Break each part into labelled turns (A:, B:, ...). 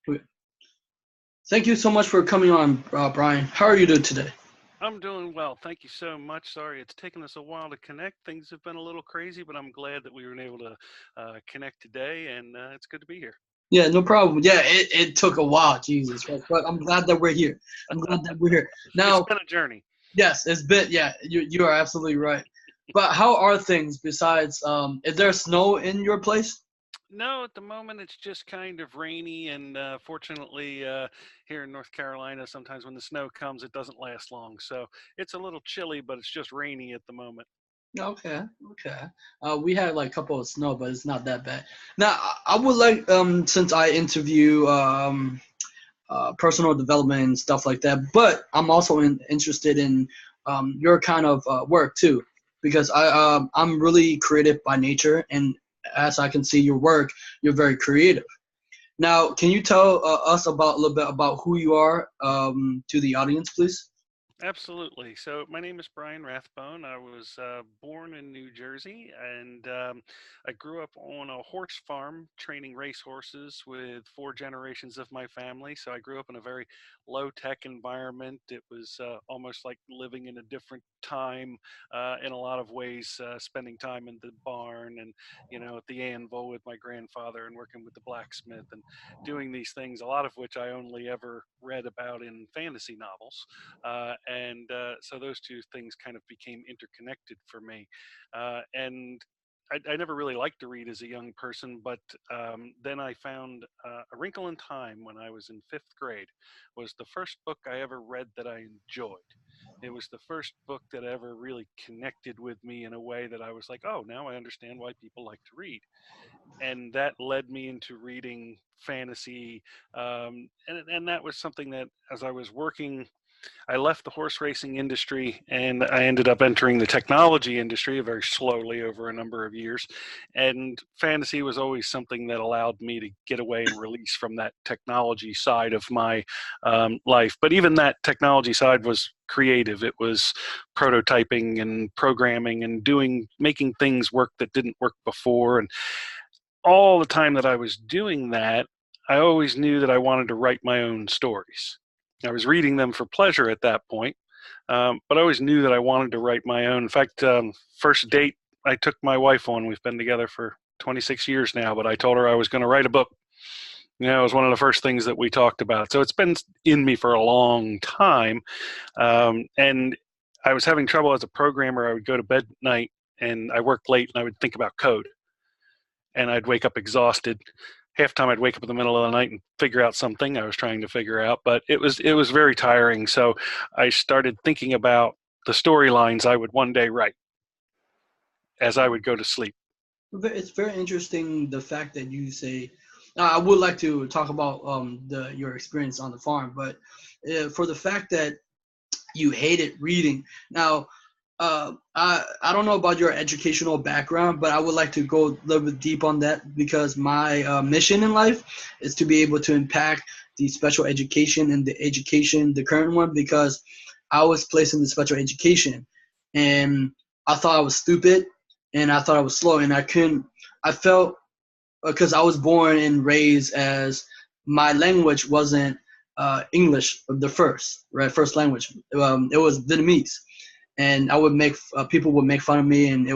A: Okay. Thank you so much for coming on, Brian. How are you doing today?
B: I'm doing well. Thank you so much. Sorry it's taken us a while to connect. Things have been a little crazy, but I'm glad that we were able to connect today, and it's good to be here.
A: Yeah, no problem. Yeah, it took a while, Jesus Christ, but I'm glad that we're here. I'm glad that we're here.
B: It's
A: Now,
B: been a journey.
A: yes, it's been, yeah, you are absolutely right. But how are things besides, is there snow in your place?
B: No, at the moment it's just kind of rainy, and fortunately, here in North Carolina, sometimes when the snow comes, it doesn't last long. So it's a little chilly, but it's just rainy at the moment.
A: Okay, okay. We had like a couple of snow, but it's not that bad. Now, I would like, since I interview personal development and stuff like that. But I'm also interested in your kind of work too, because I'm really creative by nature, and as I can see your work, you're very creative. Now, can you tell us about a little bit about who you are to the audience, please?
B: Absolutely. So my name is Brian Rathbone. I was born in New Jersey, and I grew up on a horse farm training race horses with four generations of my family. So I grew up in a very low tech environment. It was almost like living in a different time in a lot of ways, spending time in the barn and, at the anvil with my grandfather and working with the blacksmith and doing these things, a lot of which I only ever read about in fantasy novels. And so those two things kind of became interconnected for me. And I never really liked to read as a young person, but then I found A Wrinkle in Time when I was in fifth grade was the first book I ever read that I enjoyed. It was the first book that ever really connected with me in a way that I was like, oh, now I understand why people like to read. And that led me into reading fantasy. And that was something that as I was working, I left the horse racing industry and I ended up entering the technology industry very slowly over a number of years. And fantasy was always something that allowed me to get away and release from that technology side of my life. But even that technology side was creative. It was prototyping and programming and making things work that didn't work before. And all the time that I was doing that, I always knew that I wanted to write my own stories. I was reading them for pleasure at that point, but I always knew that I wanted to write my own. In fact, first date I took my wife on, we've been together for 26 years now, but I told her I was going to write a book. It was one of the first things that we talked about. So it's been in me for a long time. And I was having trouble as a programmer. I would go to bed at night and I worked late and I would think about code and I'd wake up exhausted. Half the time I'd wake up in the middle of the night and figure out something I was trying to figure out, but it was very tiring. So I started thinking about the storylines I would one day write as I would go to sleep.
A: It's very interesting the fact that you say. I would like to talk about your experience on the farm, but for the fact that you hated reading. Now, I don't know about your educational background, but I would like to go a little bit deep on that because my mission in life is to be able to impact the special education and the education, the current one, because I was placed in the special education and I thought I was stupid and I thought I was slow and I couldn't. I felt because I was born and raised as my language wasn't English the first, right? First language. It was Vietnamese, and I would make people would make fun of me, and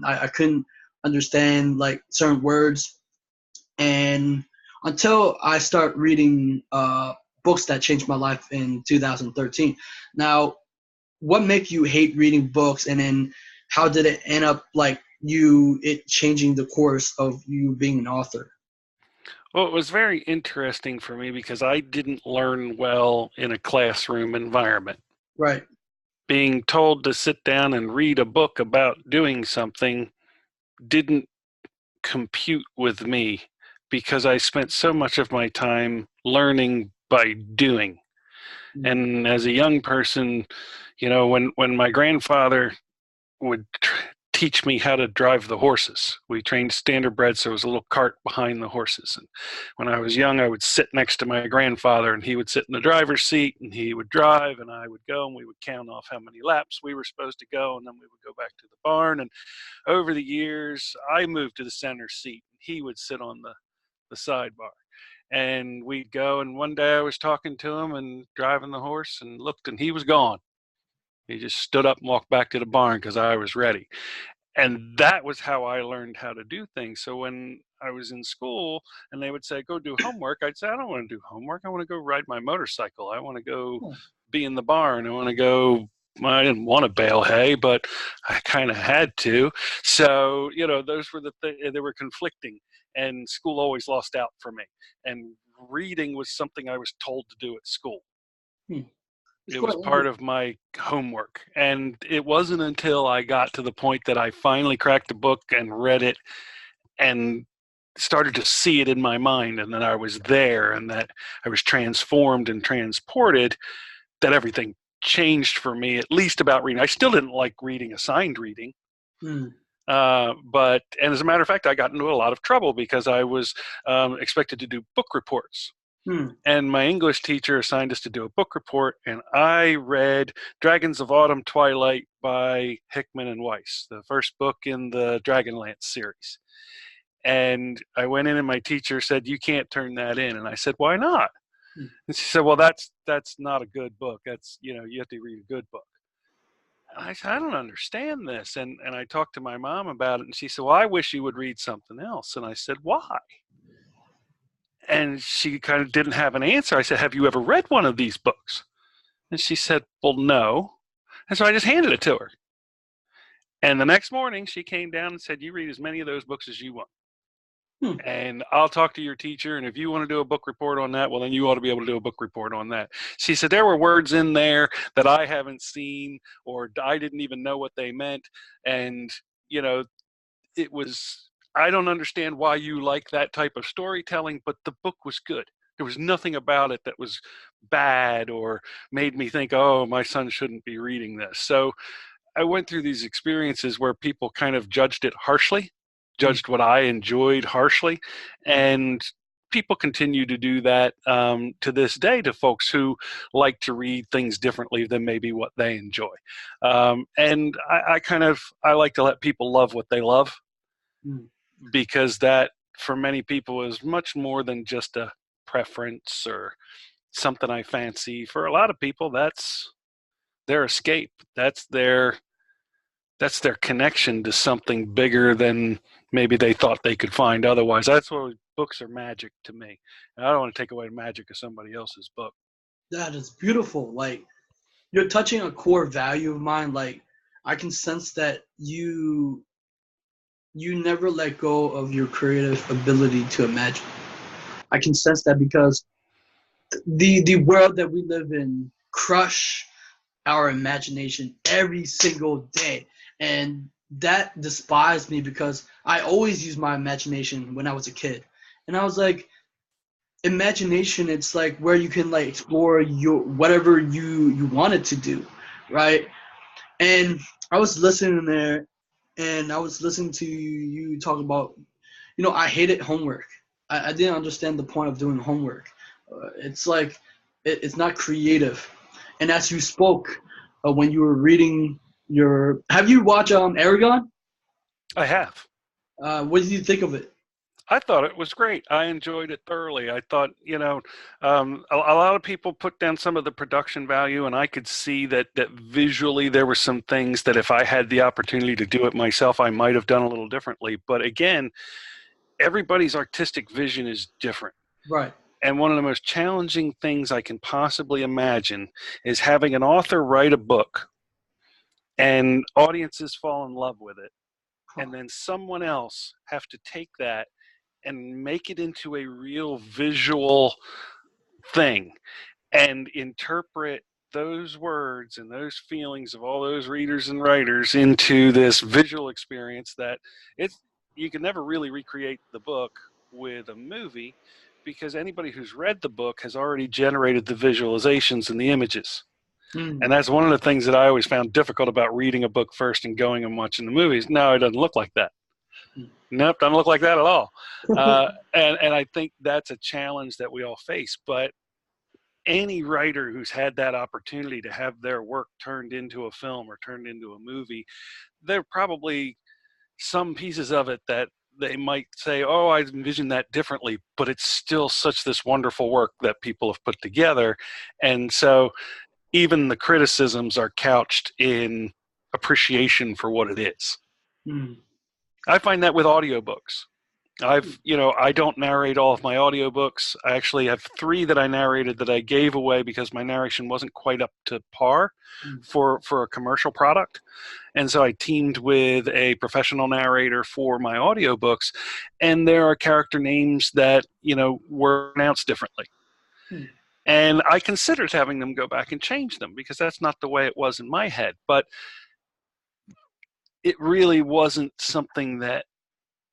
A: I couldn't understand like certain words, and until I start reading books that changed my life in 2013. Now, what make you hate reading books, and then how did it end up like it changing the course of you being an author?
B: Well, it was very interesting for me because I didn't learn well in a classroom environment.
A: Right.
B: Being told to sit down and read a book about doing something didn't compute with me because I spent so much of my time learning by doing.
A: Mm.
B: And as a young person, when my grandfather would teach me how to drive the horses. We trained standardbred, so it was a little cart behind the horses. And when I was young, I would sit next to my grandfather, and he would sit in the driver's seat, and he would drive, and I would go, and we would count off how many laps we were supposed to go, and then we would go back to the barn. And over the years, I moved to the center seat, and he would sit on the sidebar. And we'd go, and one day I was talking to him and driving the horse and looked, and he was gone. He just stood up and walked back to the barn because I was ready. And that was how I learned how to do things. So when I was in school and they would say, go do homework, I'd say, I don't want to do homework. I want to go ride my motorcycle. I want to go be in the barn. I want to go. I didn't want to bale hay, but I kind of had to. So, those were they were conflicting, and school always lost out for me. And reading was something I was told to do at school. It was part of my homework. And it wasn't until I got to the point that I finally cracked the book and read it and started to see it in my mind, and that I was there and that I was transformed and transported, that everything changed for me, at least about reading. I still didn't like reading assigned reading. And as a matter of fact, I got into a lot of trouble because I was expected to do book reports. And my English teacher assigned us to do a book report, and I read Dragons of Autumn Twilight by Hickman and Weiss, the first book in the Dragonlance series. And I went in and my teacher said, you can't turn that in. And I said, why not? And she said, well, that's not a good book. That's, you have to read a good book. And I said, I don't understand this. And I talked to my mom about it, and she said, well, I wish you would read something else. And I said, why? And she kind of didn't have an answer. I said, have you ever read one of these books? And she said, well, no. And so I just handed it to her. And the next morning, she came down and said, you read as many of those books as you want. And I'll talk to your teacher. And if you want to do a book report on that, well, then you ought to be able to do a book report on that. She said, there were words in there that I haven't seen, or I didn't even know what they meant. And, it was, I don't understand why you like that type of storytelling, but the book was good. There was nothing about it that was bad or made me think, oh, my son shouldn't be reading this. So I went through these experiences where people kind of judged it harshly, judged what I enjoyed harshly. And people continue to do that to this day to folks who like to read things differently than maybe what they enjoy. And I like to let people love what they love. Because that, for many people, is much more than just a preference or something I fancy. For a lot of people, that's their escape. That's their connection to something bigger than maybe they thought they could find otherwise. That's why books are magic to me. And I don't want to take away the magic of somebody else's book.
A: That is beautiful. Like, you're touching a core value of mine. Like, I can sense that you never let go of your creative ability to imagine. I can sense that because the world that we live in crush our imagination every single day. And that despised me because I always used my imagination when I was a kid. And I was like, imagination, it's like where you can like explore your whatever you wanted to do, right? And I was listening there, and I was listening to you talk about, I hated homework. I didn't understand the point of doing homework. It's like, it's not creative. And as you spoke, when you were reading have you watched Aragon?
B: I have.
A: What did you think of it?
B: I thought it was great. I enjoyed it thoroughly. I thought, a lot of people put down some of the production value, and I could see that visually there were some things that if I had the opportunity to do it myself, I might have done a little differently. But again, everybody's artistic vision is different.
A: Right.
B: And one of the most challenging things I can possibly imagine is having an author write a book and audiences fall in love with it, and then someone else have to take that and make it into a real visual thing and interpret those words and those feelings of all those readers and writers into this visual experience that you can never really recreate the book with a movie, because anybody who's read the book has already generated the visualizations and the images. And that's one of the things that I always found difficult about reading a book first and going and watching the movies. No, it doesn't look like that. Nope, doesn't look like that at all. And I think that's a challenge that we all face. But any writer who's had that opportunity to have their work turned into a film or turned into a movie, there are probably some pieces of it that they might say, oh, I envisioned that differently, but it's still such this wonderful work that people have put together. And so even the criticisms are couched in appreciation for what it is.
A: Mm.
B: I find that with audiobooks. I don't narrate all of my audiobooks. I actually have 3 that I narrated that I gave away because my narration wasn't quite up to par for a commercial product. And so I teamed with a professional narrator for my audiobooks, and there are character names that, were pronounced differently. And I considered having them go back and change them because that's not the way it was in my head. But it really wasn't something that,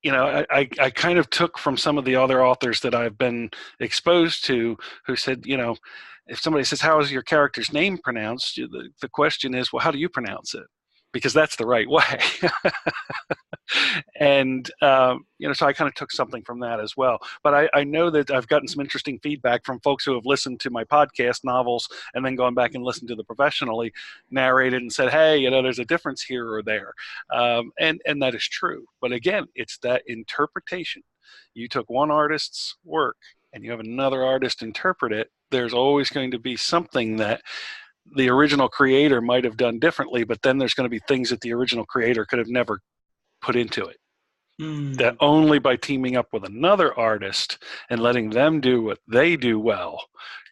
B: I kind of took from some of the other authors that I've been exposed to who said, if somebody says, how is your character's name pronounced? The question is, well, how do you pronounce it? Because that's the right way. And, so I kind of took something from that as well. But I know that I've gotten some interesting feedback from folks who have listened to my podcast novels and then gone back and listened to the professionally narrated and said, hey, there's a difference here or there. And that is true. But again, it's that interpretation. You took one artist's work and you have another artist interpret it. There's always going to be something that the original creator might have done differently, but then there's going to be things that the original creator could have never put into it. That only by teaming up with another artist and letting them do what they do well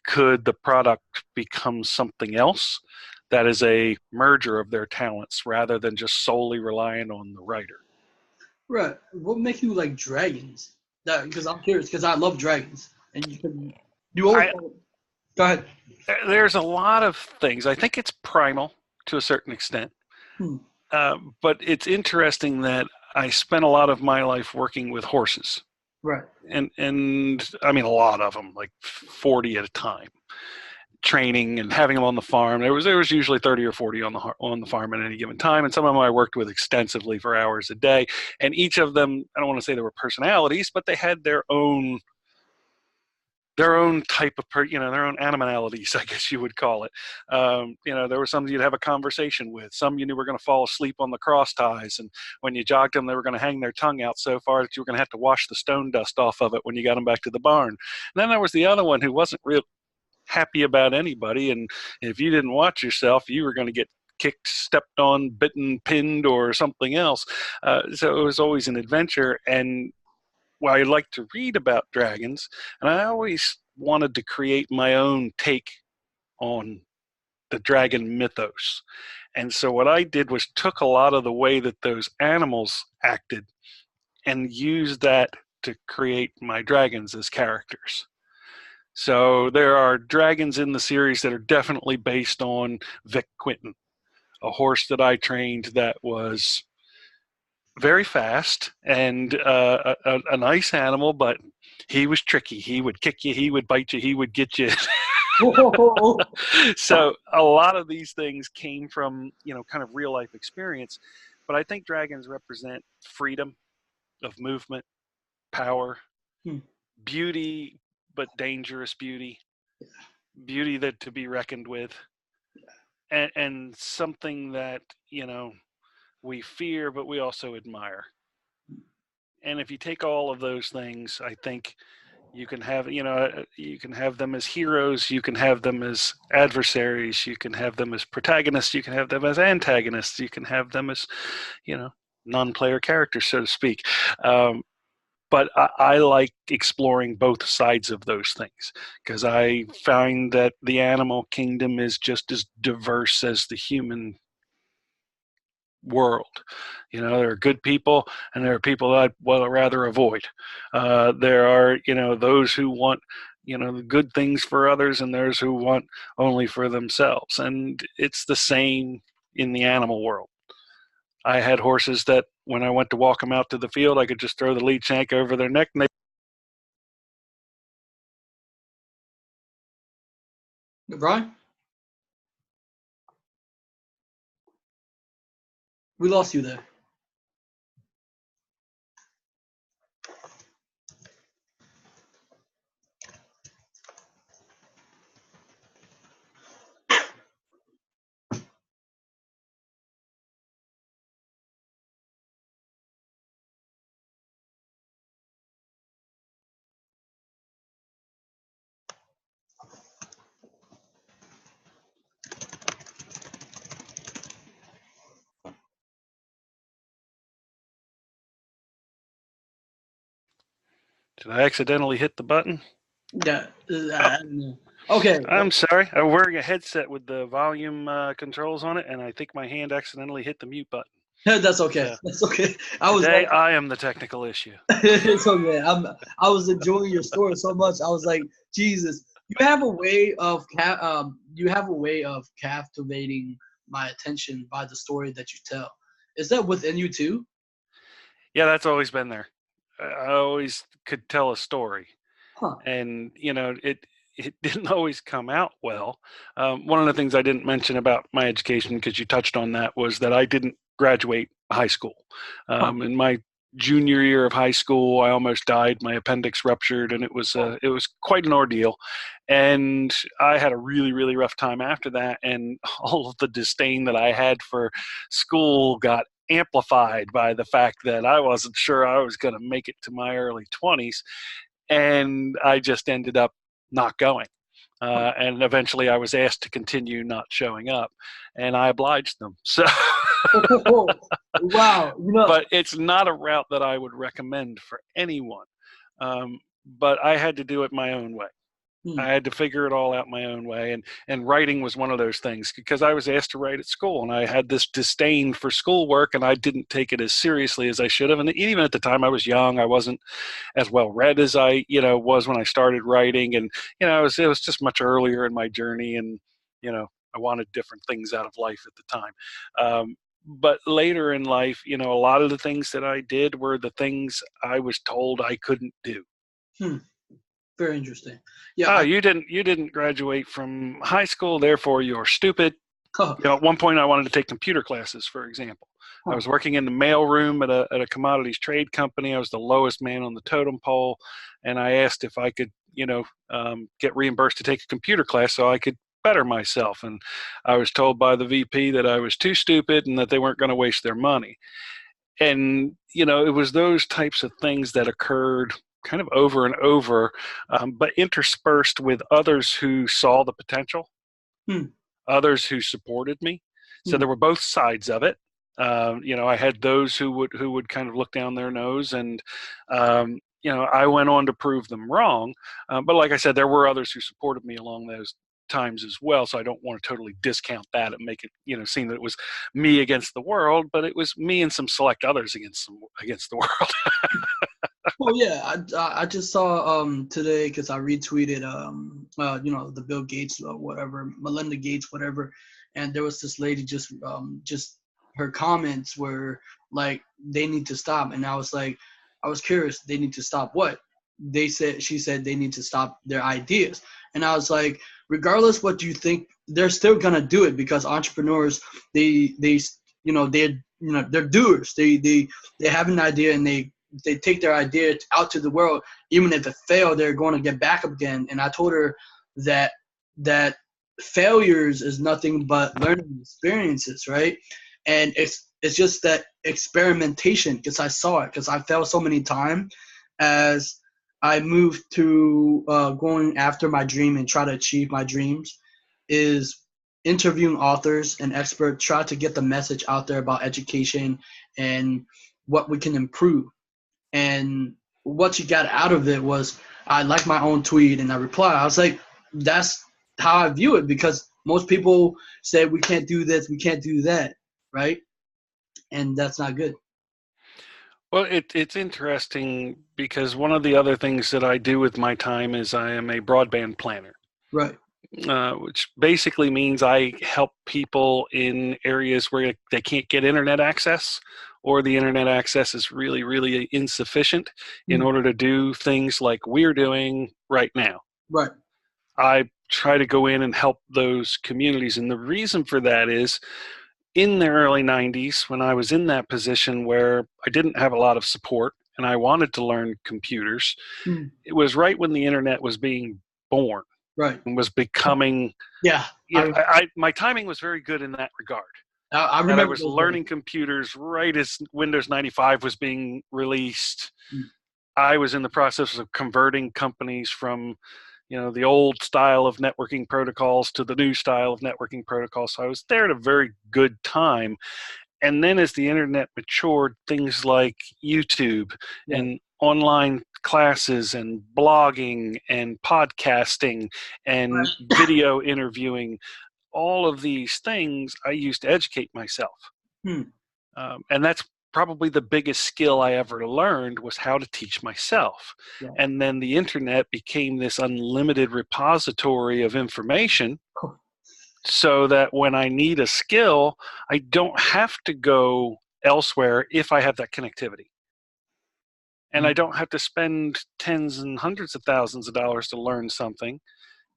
B: could the product become something else that is a merger of their talents rather than just solely relying on the writer.
A: Right. What makes you like dragons? Because I'm curious, because I love dragons. And you always go ahead.
B: There's a lot of things. I think it's primal to a certain extent. But it's interesting that I spent a lot of my life working with horses.
A: Right.
B: And I mean, a lot of them, like 40 at a time, training and having them on the farm. There was usually 30 or 40 on the farm at any given time. And some of them I worked with extensively for hours a day. And each of them, I don't want to say they were personalities, but they had their own type of, their own animalities, I guess you would call it. There were some you'd have a conversation with. Some you knew were going to fall asleep on the cross ties. And when you jogged them, they were going to hang their tongue out so far that you were going to have to wash the stone dust off of it when you got them back to the barn. And then there was the other one who wasn't real happy about anybody. And if you didn't watch yourself, you were going to get kicked, stepped on, bitten, pinned, or something else. So it was always an adventure. And well, I like to read about dragons, and I always wanted to create my own take on the dragon mythos. And so what I did was took a lot of the way that those animals acted and used that to create my dragons as characters. So there are dragons in the series that are definitely based on Vic Quinton, a horse that I trained that was very fast and a nice animal, but he was tricky. He would kick you, he would bite you, he would get you. So a lot of these things came from, kind of real life experience. But I think dragons represent freedom of movement, power, beauty, but dangerous beauty, beauty that to be reckoned with, and something that, we fear, but we also admire. And if you take all of those things, I think you can have, you can have them as heroes, you can have them as adversaries, you can have them as protagonists, you can have them as antagonists, you can have them as, non-player characters, so to speak. But I like exploring both sides of those things because I find that the animal kingdom is just as diverse as the human world. There are good people and there are people that I'd rather avoid. There are, those who want, the good things for others and those who want only for themselves. And it's the same in the animal world. I had horses that when I went to walk them out to the field, I could just throw the lead shank over their neck and
A: Brian? We lost you there.
B: Did I accidentally hit the button?
A: Yeah. Okay.
B: I'm sorry. I'm wearing a headset with the volume controls on it, and I think my hand accidentally hit the mute button.
A: That's okay.
B: So
A: That's okay.
B: today I am the technical issue.
A: It's okay. I was enjoying your story so much. I was like, Jesus, you have a way of captivating my attention by the story that you tell. Is that within you too?
B: Yeah, that's always been there. I always could tell a story,
A: Huh.
B: and it didn't always come out well. One of the things I didn't mention about my education, because you touched on that, was that I didn't graduate high school. In my junior year of high school, I almost died. My appendix ruptured, and it was quite an ordeal. And I had a really, really rough time after that. And all of the disdain that I had for school got amplified by the fact that I wasn't sure I was going to make it to my early 20s. And I just ended up not going. And eventually I was asked to continue not showing up, and I obliged them. So,
A: Wow.
B: but it's not a route that I would recommend for anyone. But I had to do it my own way. I had to figure it all out my own way, and writing was one of those things, because I was asked to write at school, and I had this disdain for schoolwork, and I didn't take it as seriously as I should have. And even at the time, I was young. I wasn't as well read as I was when I started writing, and it was just much earlier in my journey, and I wanted different things out of life at the time. But later in life, a lot of the things that I did were the things I was told I couldn't do.
A: Very interesting. Yeah.
B: You didn't graduate from high school, therefore you're stupid. At one point I wanted to take computer classes, for example. I was working in the mail room at a commodities trade company. I was the lowest man on the totem pole, and I asked if I could, get reimbursed to take a computer class so I could better myself. And I was told by the VP that I was too stupid and that they weren't going to waste their money. And it was those types of things that occurred kind of over and over, but interspersed with others who saw the potential, others who supported me. So there were both sides of it. I had those who would kind of look down their nose, and I went on to prove them wrong. But like I said, there were others who supported me along those times as well. So I don't want to totally discount that and make it, seem that it was me against the world, but it was me and some select others against the world.
A: Well, yeah, I just saw today, because I retweeted the Bill Gates whatever, Melinda Gates whatever, and there was this lady just her comments were like, they need to stop, and I was curious, they need to stop what? She said they need to stop their ideas, and I was like, regardless what you think, they're still gonna do it, because entrepreneurs, they're doers. They have an idea, and they take their idea out to the world. Even if it failed, they're going to get back up again. And I told her that failures is nothing but learning experiences, right? And it's just that experimentation, because I saw it, because I failed so many times as I moved to going after my dream and try to achieve my dreams, is interviewing authors and experts, try to get the message out there about education and what we can improve. And what you got out of it was, I like my own tweet, and I replied. I was like, that's how I view it, because most people say we can't do this, we can't do that, right? And that's not good.
B: Well, it's interesting, because one of the other things that I do with my time is I am a broadband planner.
A: Right.
B: Which basically means I help people in areas where they can't get internet access, or the internet access is really, really insufficient in order to do things like we're doing right now.
A: Right.
B: I try to go in and help those communities. And the reason for that is, in the early 90s, when I was in that position where I didn't have a lot of support and I wanted to learn computers, it was right when the internet was being born.
A: Right.
B: And was becoming.
A: Yeah.
B: My timing was very good in that regard.
A: I remember
B: I was learning computers right as Windows 95 was being released. I was in the process of converting companies from, the old style of networking protocols to the new style of networking protocols. So I was there at a very good time. And then as the internet matured, things like YouTube and online classes and blogging and podcasting and video interviewing. All of these things I used to educate myself. And that's probably the biggest skill I ever learned, was how to teach myself.
A: Yeah.
B: And then the internet became this unlimited repository of information, so that when I need a skill, I don't have to go elsewhere if I have that connectivity. And I don't have to spend tens and hundreds of thousands of dollars to learn something.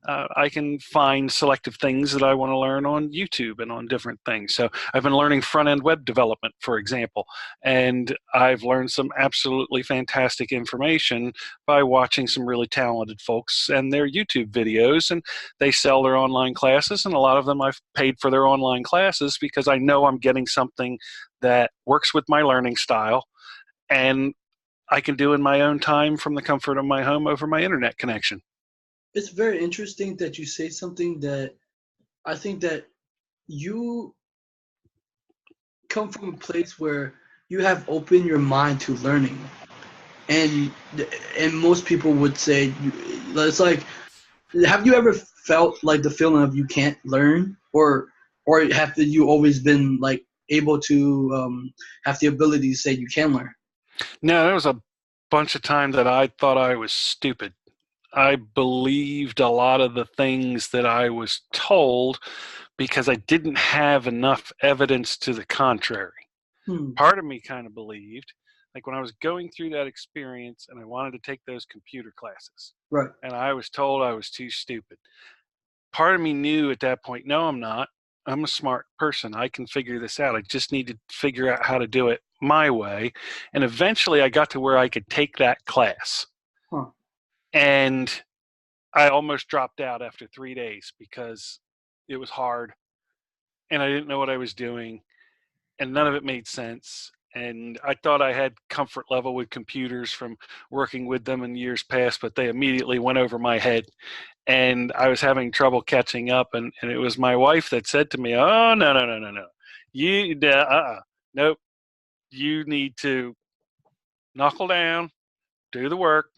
B: I can find selective things that I want to learn on YouTube and on different things. So I've been learning front-end web development, for example, and I've learned some absolutely fantastic information by watching some really talented folks and their YouTube videos, and they sell their online classes, and a lot of them I've paid for their online classes because I know I'm getting something that works with my learning style and I can do in my own time from the comfort of my home over my internet connection.
A: It's very interesting that you say something that I think that you come from a place where you have opened your mind to learning, and most people would say it's like, have you ever felt like the feeling of you can't learn, or have you always been like able to have the ability to say you can learn?
B: No, there was a bunch of times that I thought I was stupid. I believed a lot of the things that I was told because I didn't have enough evidence to the contrary. Part of me kind of believed, like when I was going through that experience and I wanted to take those computer classes,
A: right?
B: And I was told I was too stupid. Part of me knew at that point, no, I'm not. I'm a smart person. I can figure this out. I just need to figure out how to do it my way. And eventually I got to where I could take that class. And I almost dropped out after 3 days because it was hard and I didn't know what I was doing and none of it made sense. And I thought I had comfort level with computers from working with them in years past, but they immediately went over my head and I was having trouble catching up. And it was my wife that said to me, oh, no. Nope. You need to knuckle down, do the work,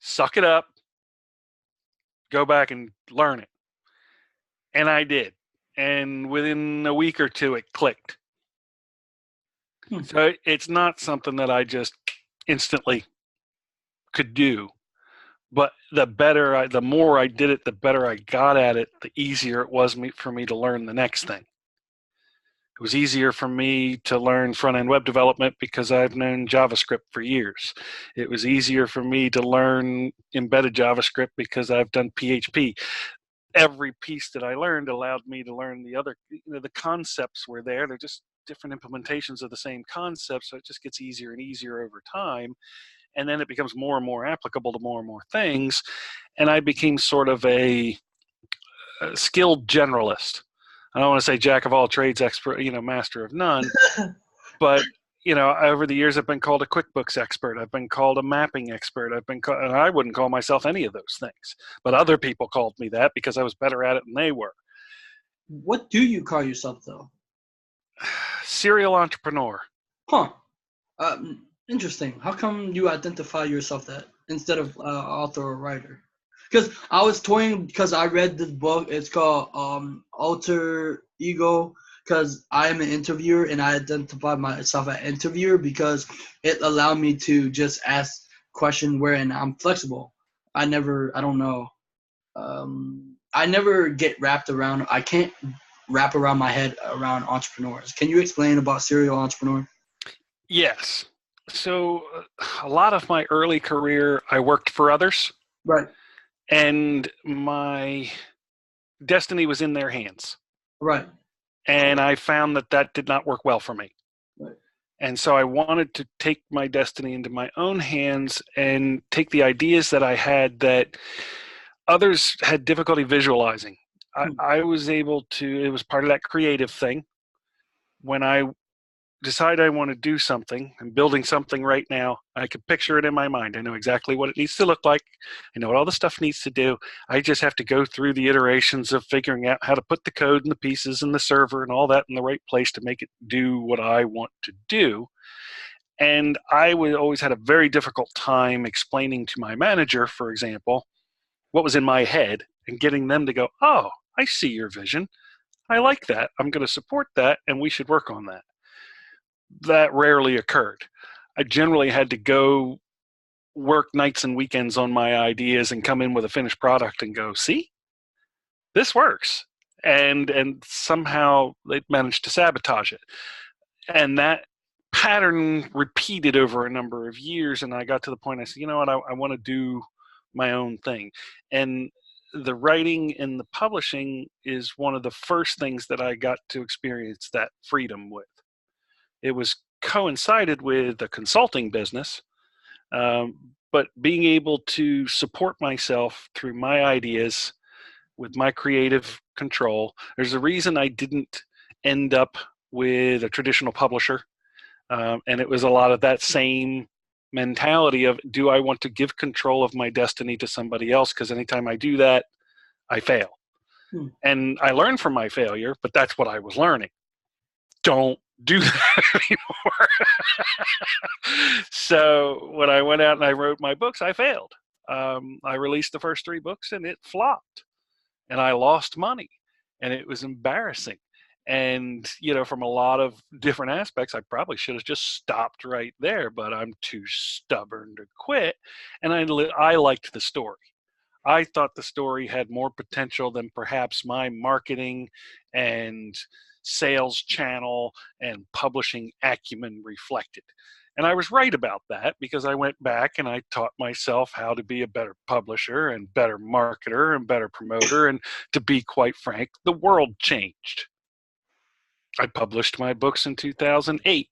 B: suck it up, go back and learn it. And I did. And within a week or two, it clicked. So it's not something that I just instantly could do. But the more I did it, the better I got at it, the easier it was for me to learn the next thing. It was easier for me to learn front-end web development because I've known JavaScript for years. It was easier for me to learn embedded JavaScript because I've done PHP. Every piece that I learned allowed me to learn the other, the concepts were there. They're just different implementations of the same concept, so it just gets easier and easier over time. And then it becomes more and more applicable to more and more things. And I became sort of a skilled generalist. I don't want to say jack of all trades, expert, master of none, but over the years, I've been called a QuickBooks expert. I've been called a mapping expert. And I wouldn't call myself any of those things, but other people called me that because I was better at it than they were.
A: What do you call yourself, though?
B: Serial entrepreneur.
A: Interesting. How come you identify yourself that instead of author or writer? Because I was toying because I read this book. It's called Alter Ego. Because I am an interviewer and I identify myself as an interviewer because it allowed me to just ask questions wherein I'm flexible. I never get wrapped around. I can't wrap around my head around entrepreneurs. Can you explain about serial entrepreneur?
B: Yes. So a lot of my early career, I worked for others.
A: Right.
B: And my destiny was in their hands.
A: Right.
B: And I found that did not work well for me.
A: Right.
B: And so I wanted to take my destiny into my own hands and take the ideas that I had that others had difficulty visualizing. I was able to, it was part of that creative thing. When I decide I want to do something, I'm building something right now, I could picture it in my mind. I know exactly what it needs to look like. I know what all the stuff needs to do. I just have to go through the iterations of figuring out how to put the code and the pieces and the server and all that in the right place to make it do what I want to do. And I would always had a very difficult time explaining to my manager, for example, what was in my head and getting them to go, oh, I see your vision. I like that. I'm going to support that, and we should work on that. That rarely occurred. I generally had to go work nights and weekends on my ideas and come in with a finished product and go, see, this works. And somehow they managed to sabotage it. And that pattern repeated over a number of years. And I got to the point I said, you know what, I want to do my own thing. And the writing and the publishing is one of the first things that I got to experience that freedom with. It was coincided with a consulting business, but being able to support myself through my ideas with my creative control. There's a reason I didn't end up with a traditional publisher, and it was a lot of that same mentality of, do I want to give control of my destiny to somebody else? Because anytime I do that, I fail. And I learned from my failure, but that's what I was learning. Don't do that anymore. So when I went out and I wrote my books, I failed. I released the first 3 books and it flopped, and I lost money, and it was embarrassing. And, you know, from a lot of different aspects, I probably should have just stopped right there, but I'm too stubborn to quit. And I liked the story. I thought the story had more potential than perhaps my marketing and sales channel and publishing acumen reflected. And I was right about that, because I went back and I taught myself how to be a better publisher and better marketer and better promoter. And to be quite frank, the world changed. I published my books in 2008.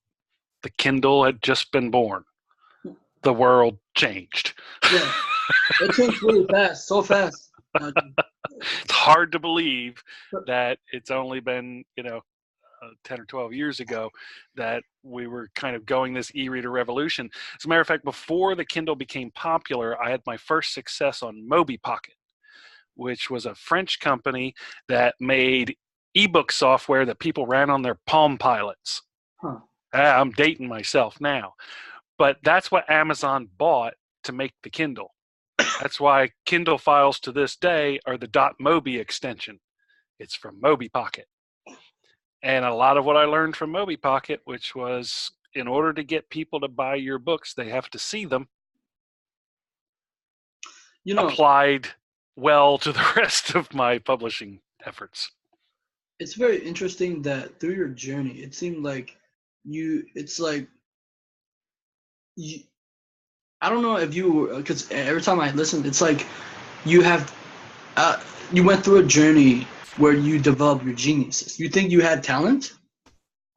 B: The Kindle had just been born. The world changed.
A: Yeah, it changed really fast, so fast.
B: It's hard to believe that it's only been, 10 or 12 years ago that we were kind of going this e-reader revolution. As a matter of fact, before the Kindle became popular, I had my first success on MobiPocket, which was a French company that made ebook software that people ran on their Palm Pilots. I'm dating myself now, but that's what Amazon bought to make the Kindle. That's why Kindle files to this day are the .mobi extension. It's from MobiPocket. And a lot of what I learned from MobiPocket, which was, in order to get people to buy your books, they have to see them, applied well to the rest of my publishing efforts.
A: It's very interesting that through your journey, it seemed like I don't know if you, because every time I listen, it's like you went through a journey where you developed your geniuses. You think you had talent,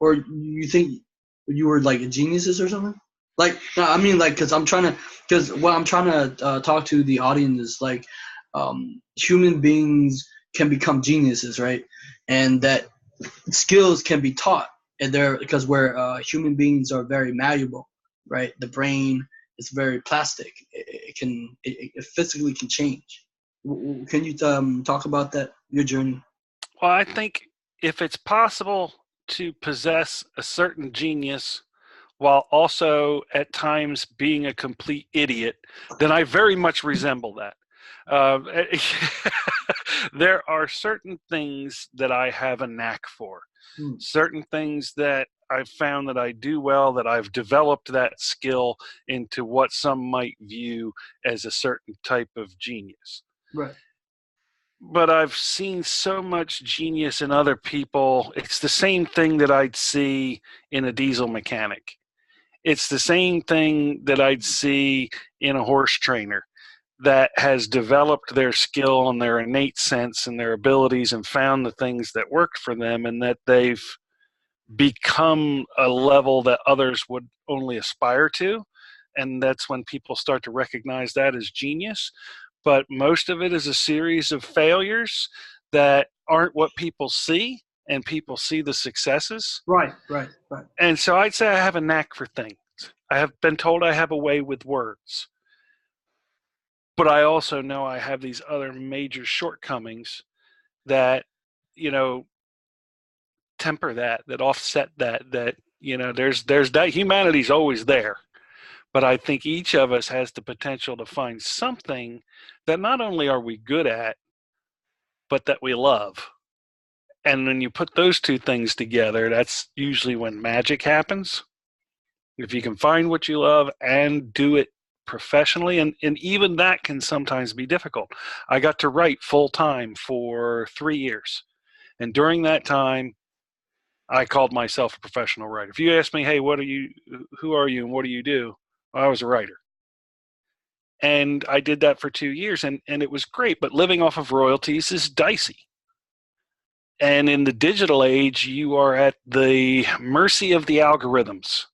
A: or you think you were like geniuses or something? Like, no, I mean, like, because what I'm trying to talk to the audience is like, human beings can become geniuses, right? And that skills can be taught, and because human beings are very malleable, right? The brain is very plastic. It physically can change. Can you talk about that, your journey?
B: Well, I think if it's possible to possess a certain genius while also at times being a complete idiot, then I very much resemble that. There are certain things that I have a knack for, certain things that I've found that I do well, that I've developed that skill into what some might view as a certain type of genius.
A: Right.
B: But I've seen so much genius in other people. It's the same thing that I'd see in a diesel mechanic. It's the same thing that I'd see in a horse trainer that has developed their skill and their innate sense and their abilities and found the things that worked for them, and that they've become a level that others would only aspire to. And that's when people start to recognize that as genius. But most of it is a series of failures that aren't what people see, and people see the successes.
A: Right.
B: And so I'd say I have a knack for things. I have been told I have a way with words. But I also know I have these other major shortcomings that, temper that offset that, there's that humanity's always there. But I think each of us has the potential to find something that not only are we good at, but that we love. And when you put those two things together, that's usually when magic happens. If you can find what you love and do it professionally, and even that can sometimes be difficult. I got to write full time for 3 years. And during that time, I called myself a professional writer. If you ask me, hey, who are you and what do you do? Well, I was a writer. And I did that for 2 years, and it was great, but living off of royalties is dicey. And in the digital age, you are at the mercy of the algorithms.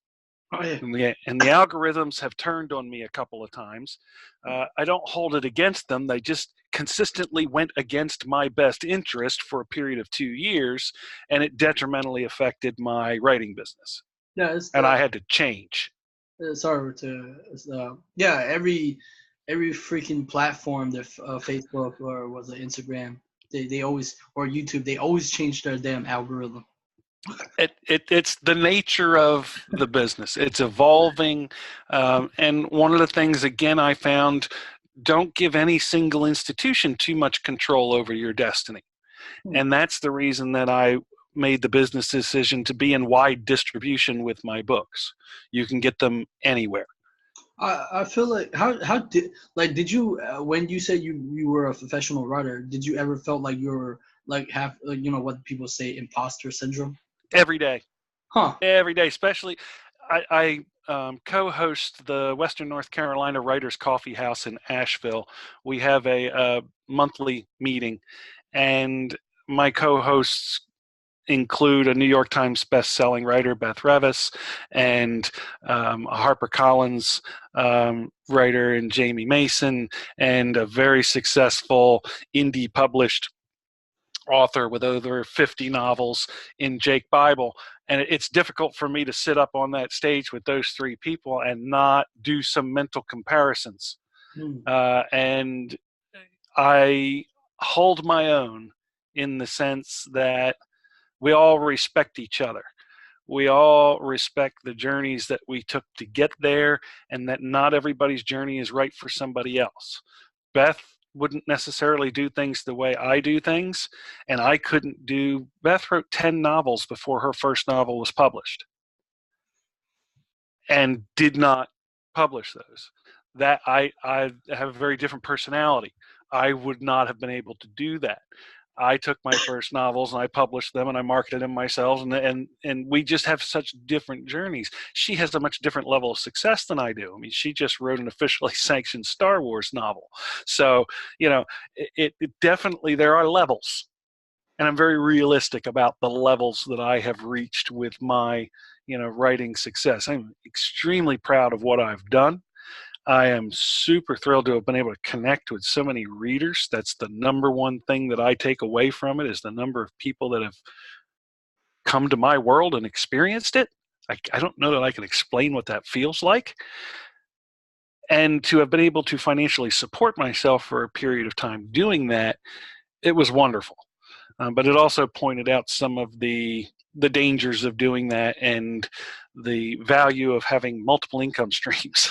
A: Oh, yeah.
B: And the algorithms have turned on me a couple of times. I don't hold it against them. They just consistently went against my best interest for a period of 2 years, and it detrimentally affected my writing business.
A: Yeah,
B: and I had to change.
A: Sorry to yeah, every freaking platform, that Facebook or was it Instagram, they always, or YouTube, they always change their damn algorithm.
B: It's the nature of the business. It's evolving, and one of the things, again, I found, don't give any single institution too much control over your destiny. And that's the reason that I made the business decision to be in wide distribution with my books. You can get them anywhere.
A: I feel like did you when you said you were a professional writer, did you ever felt like you're like have what people say, imposter syndrome?
B: Every day.
A: Huh.
B: Every day, especially I co-host the Western North Carolina Writers Coffee House in Asheville. We have a monthly meeting, and my co-hosts include a New York Times best-selling writer, Beth Revis, and a HarperCollins writer, and Jamie Mason, and a very successful indie published author with over 50 novels in Jake Bible. And it's difficult for me to sit up on that stage with those three people and not do some mental comparisons. And I hold my own in the sense that we all respect each other. We all respect the journeys that we took to get there, and that not everybody's journey is right for somebody else. Beth wouldn't necessarily do things the way I do things, and I couldn't do. Beth wrote 10 novels before her first novel was published and did not publish those. That I have a very different personality. I would not have been able to do that. I took my first novels and I published them and I marketed them myself, and we just have such different journeys. She has a much different level of success than I do. I mean, she just wrote an officially sanctioned Star Wars novel. So, it definitely, there are levels. And I'm very realistic about the levels that I have reached with my, writing success. I'm extremely proud of what I've done. I am super thrilled to have been able to connect with so many readers. That's the number one thing that I take away from it, is the number of people that have come to my world and experienced it. I don't know that I can explain what that feels like. And to have been able to financially support myself for a period of time doing that, it was wonderful. But it also pointed out some of the dangers of doing that and the value of having multiple income streams.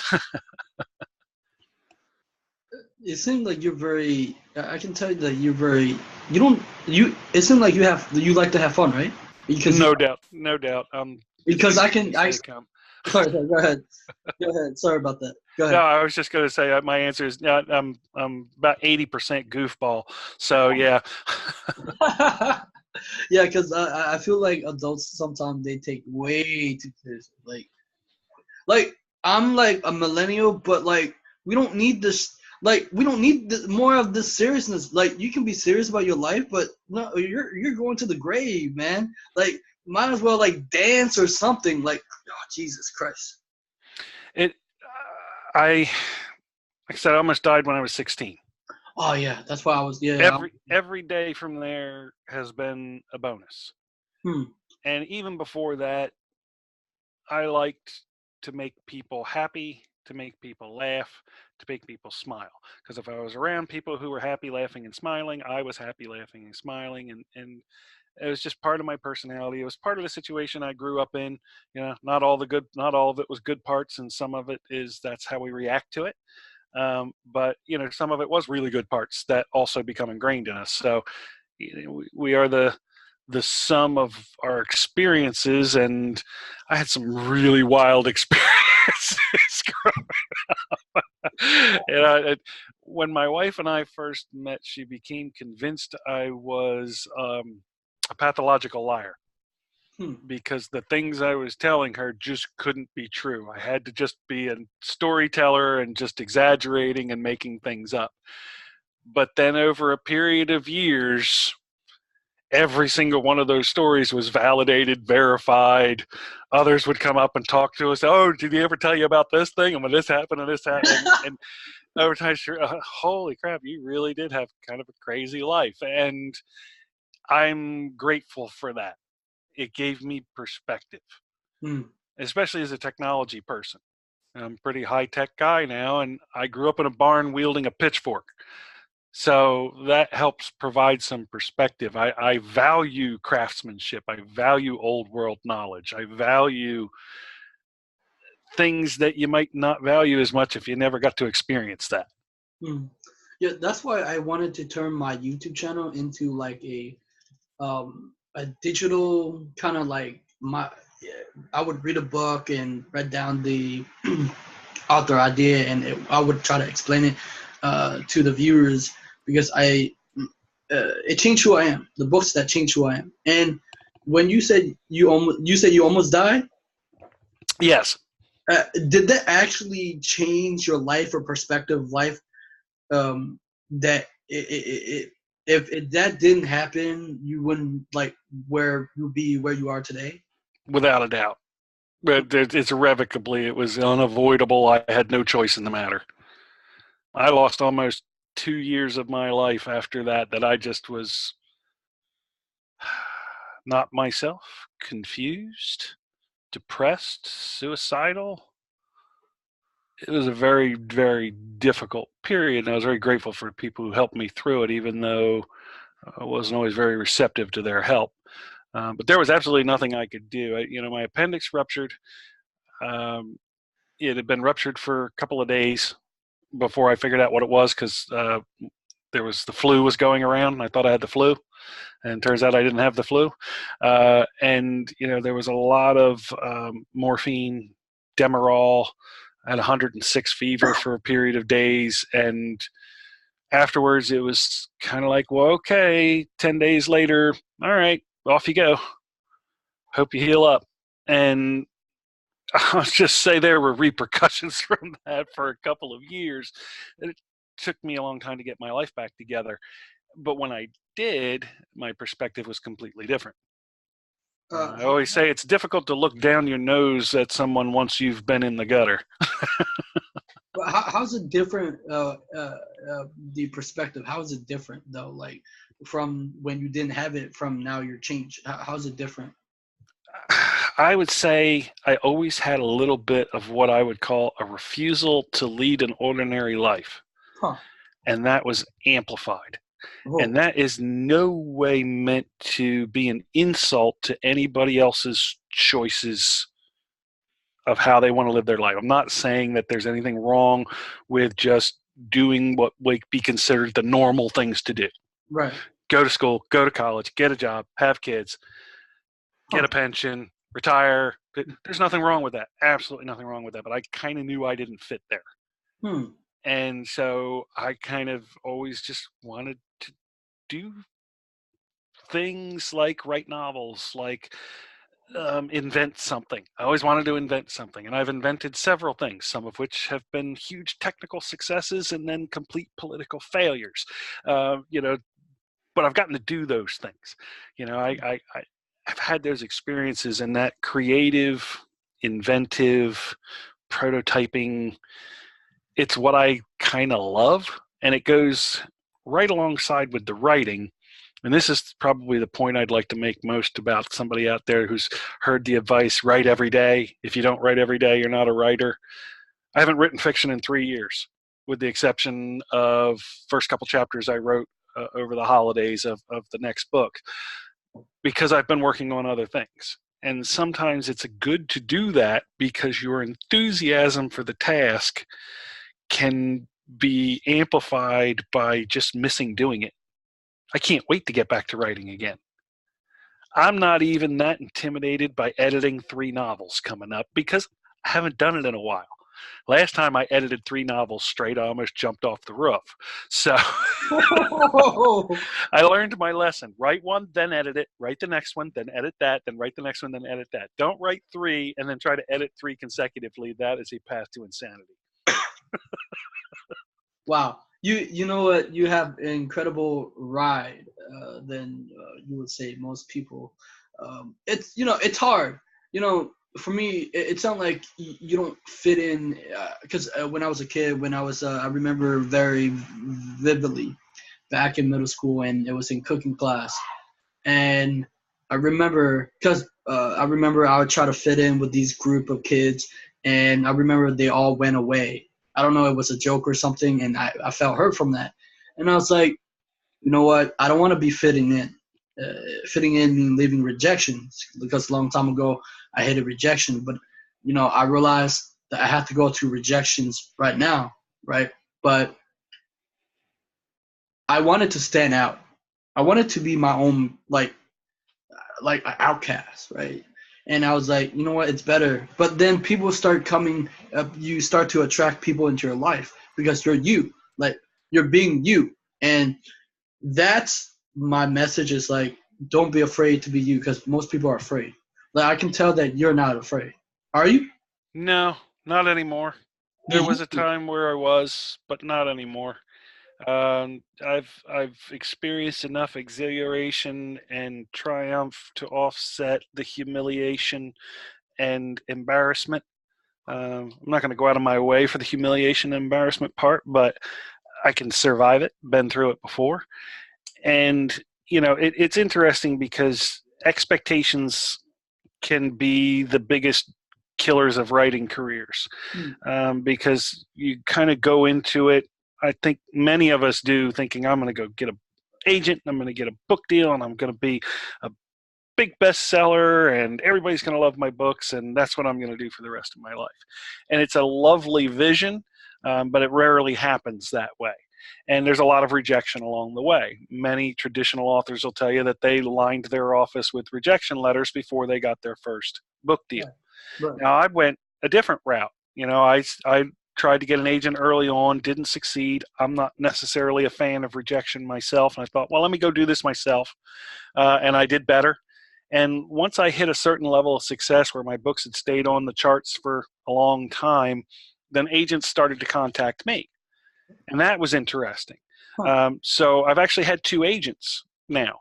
A: It seems like you're very. I can tell you that you're very. You don't. You. It seems like you like to have fun, right? Because
B: no doubt.
A: Because I can. Sorry. Go ahead. Go ahead. Sorry about that. Go ahead.
B: No, I was just going to say my answer is I'm about 80% goofball. So yeah.
A: Yeah, because I feel like adults sometimes they take way too seriously. Like I'm like a millennial, but like we don't need this. Like we don't need more of this seriousness. Like you can be serious about your life, but no, you're going to the grave, man. Like might as well like dance or something. Like, oh Jesus Christ.
B: Like I said, I almost died when I was 16.
A: Oh yeah, that's why I was. Yeah.
B: Every day from there has been a bonus. And even before that, I liked to make people happy, to make people laugh, to make people smile. Because if I was around people who were happy, laughing, and smiling, I was happy, laughing, and smiling. And It was just part of my personality. It was part of the situation I grew up in. Not all of it was good parts, and some of it is that's how we react to it. But some of it was really good parts that also become ingrained in us. So we are the sum of our experiences, and I had some really wild experiences growing up. When my wife and I first met, she became convinced I was a pathological liar because the things I was telling her just couldn't be true. I had to just be a storyteller and just exaggerating and making things up. But then over a period of years, every single one of those stories was validated, verified. Others would come up and talk to us. Oh, did he ever tell you about this thing? And when this happened and this happened. And over time, sure, holy crap, you really did have kind of a crazy life. And I'm grateful for that. It gave me perspective, especially as a technology person. I'm a pretty high-tech guy now, and I grew up in a barn wielding a pitchfork. So that helps provide some perspective. I value craftsmanship. I value old world knowledge. I value things that you might not value as much if you never got to experience that.
A: Yeah, that's why I wanted to turn my YouTube channel into like a digital kind of like I would read a book and write down the author idea, and I would try to explain it to the viewers, because it changed who I am. The books that changed who I am. And when you said you almost died,
B: yes.
A: Did that actually change your life or perspective of life? That if that didn't happen, you wouldn't you'd be where you are today?
B: Without a doubt. But it's irrevocably, it was unavoidable. I had no choice in the matter. I lost almost 2 years of my life after that I just was not myself, confused, depressed, suicidal. It was a very, very difficult period, and I was very grateful for people who helped me through it, even though I wasn't always very receptive to their help. But there was absolutely nothing I could do. My appendix ruptured. It had been ruptured for a couple of days before I figured out what it was, because there was the flu was going around, and I thought I had the flu, and it turns out I didn't have the flu. And there was a lot of morphine, Demerol. I had 106 fever for a period of days, and afterwards it was kind of like, well, okay, 10 days later, all right, off you go. Hope you heal up. And I'll just say there were repercussions from that for a couple of years. It took me a long time to get my life back together. But when I did, my perspective was completely different. I always say it's difficult to look down your nose at someone once you've been in the gutter.
A: How's it different? The perspective, how is it different though? Like from when you didn't have it, from now you're changed. How's it different?
B: I would say I always had a little bit of what I would call a refusal to lead an ordinary life. And that was amplified. And that is no way meant to be an insult to anybody else's choices of how they want to live their life. I'm not saying that there's anything wrong with just doing what would be considered the normal things to do.
A: Right.
B: Go to school, go to college, get a job, have kids, get a pension, retire. There's nothing wrong with that. Absolutely nothing wrong with that. But I kind of knew I didn't fit there. And so I kind of always just wanted to do things like write novels, like invent something. I always wanted to invent something, and I've invented several things, some of which have been huge technical successes and then complete political failures. But I've gotten to do those things. I've had those experiences, and that creative, inventive, prototyping, it's what I kind of love, and it goes right alongside with the writing. And this is probably the point I'd like to make most about somebody out there who's heard the advice, write every day. If you don't write every day, you're not a writer. I haven't written fiction in 3 years, with the exception of first couple chapters I wrote over the holidays of the next book. because I've been working on other things. And sometimes it's good to do that because your enthusiasm for the task can be amplified by just missing doing it. I can't wait to get back to writing again. I'm not even that intimidated by editing 3 novels coming up because I haven't done it in a while. Last time I edited 3 novels straight, I almost jumped off the roof. So I learned my lesson. Write one, then edit it. Write the next one, then edit that. Then write the next one, then edit that. Don't write 3 and then try to edit 3 consecutively. That is a path to insanity.
A: Wow. You know what? You have an incredible ride than you would say most people. It's it's hard. For me, it sounds like you don't fit in because when I was a kid, I remember very vividly back in middle school, and it was in cooking class, and I remember because I remember I would try to fit in with these group of kids, and I remember they all went away. I don't know, it was a joke or something, and I felt hurt from that. And I was like, you know what? I don't want to be fitting in. Fitting in means leaving rejections, because a long time ago I hated rejection. But, I realized that I have to go through rejections right now, right? But I wanted to stand out. I wanted to be my own, like an outcast, right? And I was like, you know what, it's better. But then people start coming, you start to attract people into your life because you're you, like you're being you. And that's my message is like, don't be afraid to be you, because most people are afraid. Like I can tell that you're not afraid. Are you?
B: No, not anymore. There was a time where I was, but not anymore. I've experienced enough exhilaration and triumph to offset the humiliation and embarrassment. I'm not going to go out of my way for the humiliation and embarrassment part, but I can survive it. Been through it before, and it's interesting because expectations can be the biggest killers of writing careers, because you kind of go into it. I think many of us do, thinking I'm going to go get an agent, I'm going to get a book deal, and I'm going to be a big bestseller, and everybody's going to love my books, and that's what I'm going to do for the rest of my life. And it's a lovely vision, but it rarely happens that way. And there's a lot of rejection along the way. Many traditional authors will tell you that they lined their office with rejection letters before they got their first book deal. Right. Now, I went a different route. I tried to get an agent early on, didn't succeed. I'm not necessarily a fan of rejection myself. And I thought, well, let me go do this myself. And I did better. And once I hit a certain level of success where my books had stayed on the charts for a long time, then agents started to contact me. And that was interesting. So I've actually had 2 agents now,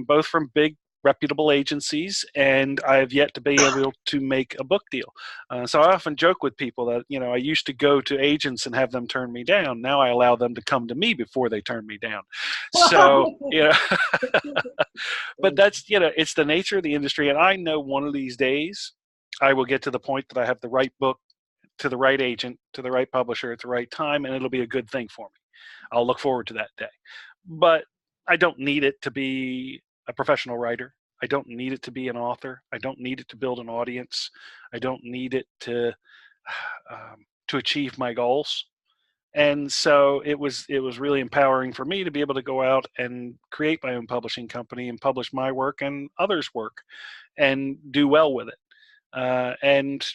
B: both from big reputable agencies, and I've yet to be able to make a book deal. So I often joke with people that, I used to go to agents and have them turn me down. Now I allow them to come to me before they turn me down. So, but that's, it's the nature of the industry. And I know one of these days I will get to the point that I have the right book to the right agent, to the right publisher at the right time, and it'll be a good thing for me. I'll look forward to that day. But I don't need it to be a professional writer. I don't need it to be an author. I don't need it to build an audience. I don't need it to achieve my goals. And so it was really empowering for me to be able to go out and create my own publishing company and publish my work and others' work and do well with it. And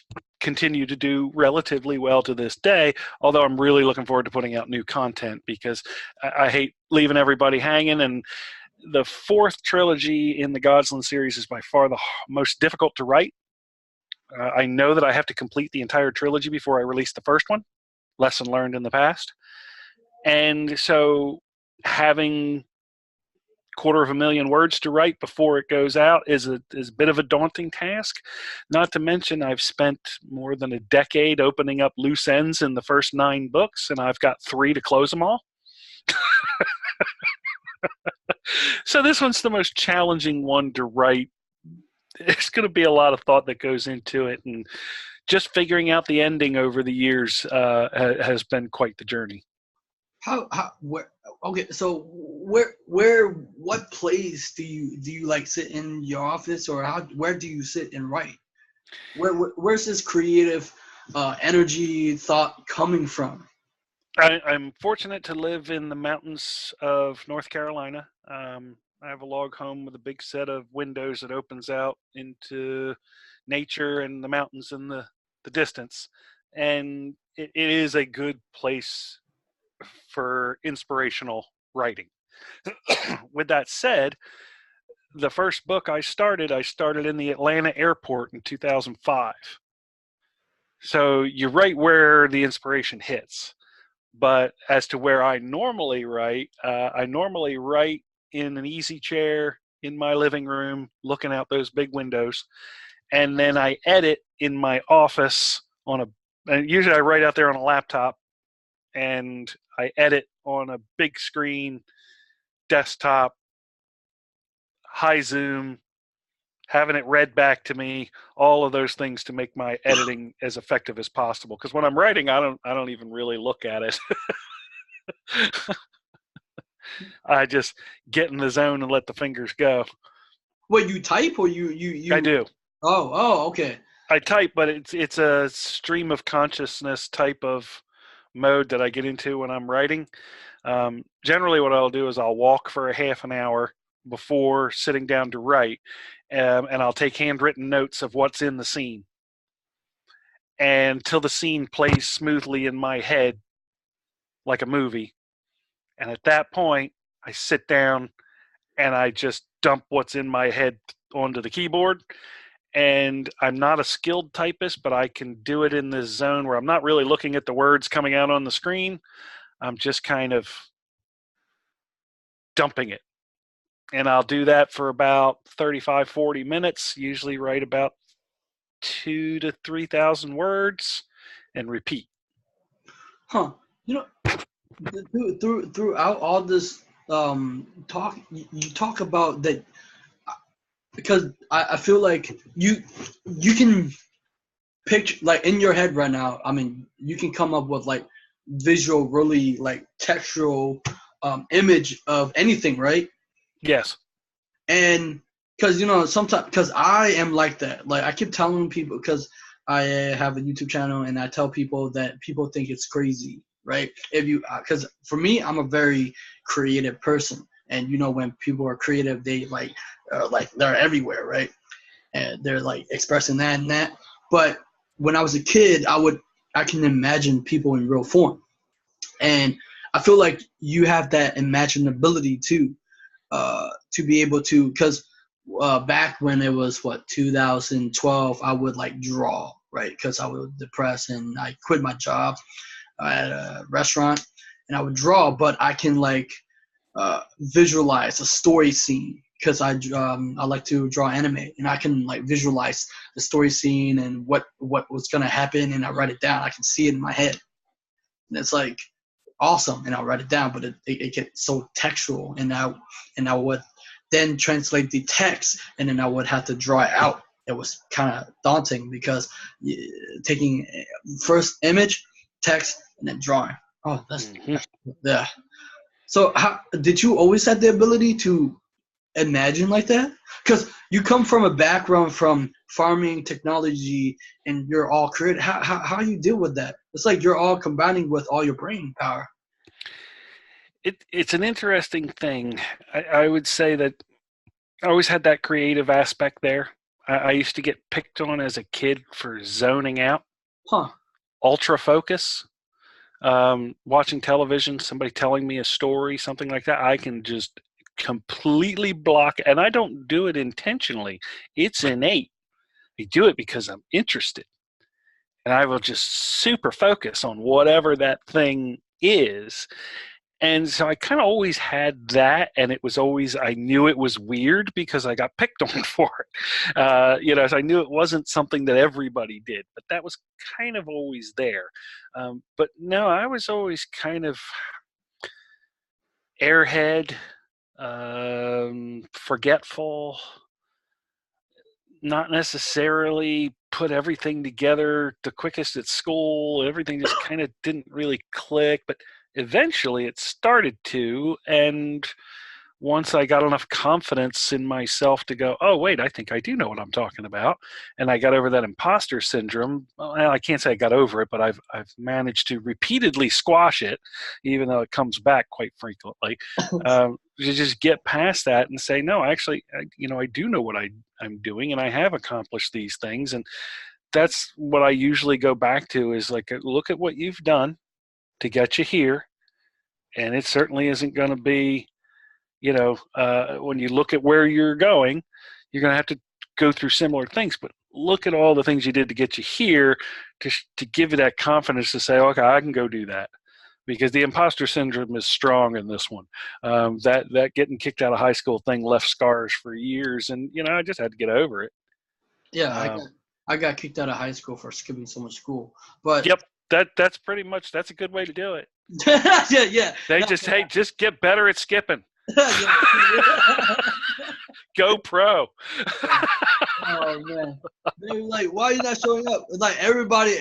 B: continue to do relatively well to this day, although I'm really looking forward to putting out new content because I hate leaving everybody hanging. And the 4th trilogy in the Godsland series is by far the most difficult to write. I know that I have to complete the entire trilogy before I release the first one. Lesson learned in the past. And so having 250,000 words to write before it goes out is a bit of a daunting task. Not to mention I've spent more than a decade opening up loose ends in the first 9 books, and I've got 3 to close them all. So this one's the most challenging one to write. There's going to be a lot of thought that goes into it, and just figuring out the ending over the years has been quite the journey.
A: Okay, so where what place do you like sit in your office, or where do you sit and write? Where's this creative energy thought coming from?
B: I'm fortunate to live in the mountains of North Carolina. I have a log home with a big set of windows that opens out into nature and the mountains in the distance. And it is a good place for inspirational writing. With that said, the first book I started in the Atlanta airport in 2005. So you're right where the inspiration hits. But as to where I normally write in an easy chair in my living room, looking out those big windows. And then I edit in my office and usually I write out there on a laptop, and I edit on a big screen, desktop, high zoom, having it read back to me, all of those things to make my editing as effective as possible. Because when I'm writing, I don't even really look at it. I just get in the zone and let the fingers go.
A: What, you type, or you?
B: I do.
A: Oh, okay.
B: I type, but it's a stream of consciousness type of mode that I get into when I'm writing. Generally, what I'll do is I'll walk for a half an hour before sitting down to write, and I'll take handwritten notes of what's in the scene, and till the scene plays smoothly in my head like a movie. And at that point, I sit down and I just dump what's in my head onto the keyboard. And I'm not a skilled typist, but I can do it in this zone where I'm not really looking at the words coming out on the screen. I'm just kind of dumping it. And I'll do that for about 35, 40 minutes, usually write about 2,000 to 3,000 words, and repeat.
A: Huh. You know, throughout all this talk, you talk about that, because I feel like you can picture, like, in your head right now. I mean, you can come up with like visual, really like textual image of anything, right?
B: Yes.
A: And because, sometimes, because I am like that. Like, I keep telling people, because I have a YouTube channel, and I tell people that people think it's crazy, right? Because for me, I'm a very creative person, and when people are creative, they like they're everywhere, right? And they're like expressing that and that. But when I was a kid, I can imagine people in real form, and I feel like you have that imaginability too, to be able to, because back when it was 2012, I would like draw, right? Because I was depressed and I quit my job at a restaurant, and I would draw. But I can like visualize a story scene, because I like to draw anime, and I can like visualize the story scene and what was gonna happen, and I write it down. I can see it in my head, and it's like awesome, and I'll write it down. But it gets so textual, and I would then translate the text, and then I would have to draw it out. It was kind of daunting, because taking first image, text, and then drawing. Oh, that's yeah. So how did you always have the ability to imagine like that? Because you come from a background from farming technology, and you're all creative. How you deal with that? It's like you're all combining with all your brain power.
B: It's an interesting thing. I would say that I always had that creative aspect there. I used to get picked on as a kid for zoning out, ultra focus, watching television, somebody telling me a story, something like that. I can just completely block, and I don't do it intentionally. It's innate. I do it because I'm interested, and I will just super focus on whatever that thing is. And so I kind of always had that, and it was always, I knew it was weird because I got picked on for it. So I knew it wasn't something that everybody did, but that was kind of always there. But no, I was always kind of airhead, forgetful, not necessarily put everything together the quickest at school. Everything just kind of didn't really click, but eventually it started to. And once I got enough confidence in myself to go, oh, wait, I think I do know what I'm talking about. And I got over that imposter syndrome. Well, I can't say I got over it, but I've managed to repeatedly squash it, even though it comes back quite frequently. To just get past that and say, no, actually, I do know what I'm doing, and I have accomplished these things. And that's what I usually go back to is like, look at what you've done to get you here. And it certainly isn't going to be, when you look at where you're going, you're going to have to go through similar things. But look at all the things you did to get you here to give you that confidence to say, okay, I can go do that. Because the imposter syndrome is strong in this one. That getting kicked out of high school thing left scars for years, and I just had to get over it.
A: Yeah, I got kicked out of high school for skipping so much school. But
B: yep, that's pretty much, that's a good way to do it.
A: yeah.
B: They just get better at skipping. Go pro.
A: Oh man, they were like, "Why are you not showing up?" Like everybody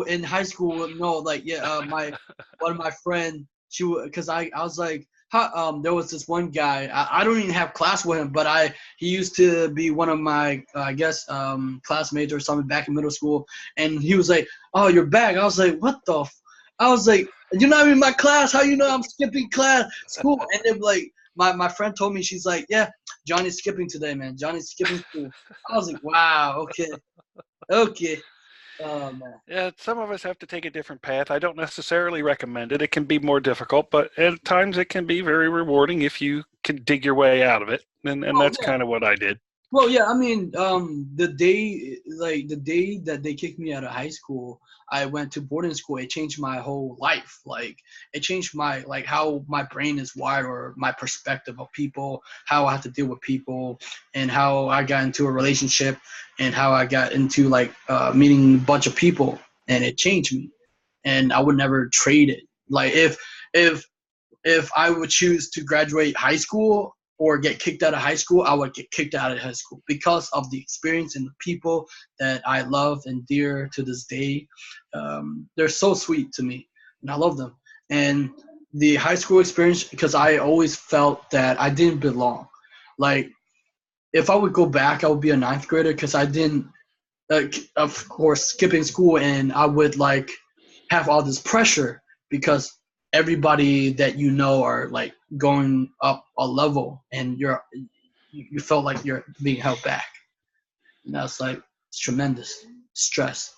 A: in high school would know. Like, one of my friend, because I was like, there was this one guy. I don't even have class with him, but he used to be one of my classmates or something back in middle school, and he was like, "Oh, you're back." I was like, "What the?" I was like, "You're not in my class. How you know I'm skipping school?" And then like my friend told me, she's like, "Yeah, Johnny's skipping today, man. Johnny's skipping school." I was like, "Wow, okay." Oh man.
B: Yeah, some of us have to take a different path. I don't necessarily recommend it. It can be more difficult, but at times it can be very rewarding if you can dig your way out of it. And that's kind of what I did.
A: Well, yeah, I mean, the day that they kicked me out of high school, I went to boarding school. It changed my whole life. Like, it changed how my brain is wired, or my perspective of people, how I have to deal with people, and how I got into a relationship, and how I got into meeting a bunch of people, and it changed me. And I would never trade it. Like, if I would choose to graduate high school or get kicked out of high school, I would get kicked out of high school because of the experience and the people that I love and dear to this day. They're so sweet to me, and I love them. And the high school experience, because I always felt that I didn't belong. Like, if I would go back, I would be a ninth grader, because I didn't, of course, skipping school, and I would have all this pressure because everybody that are going up a level, and you felt like you're being held back. And that's it's tremendous stress.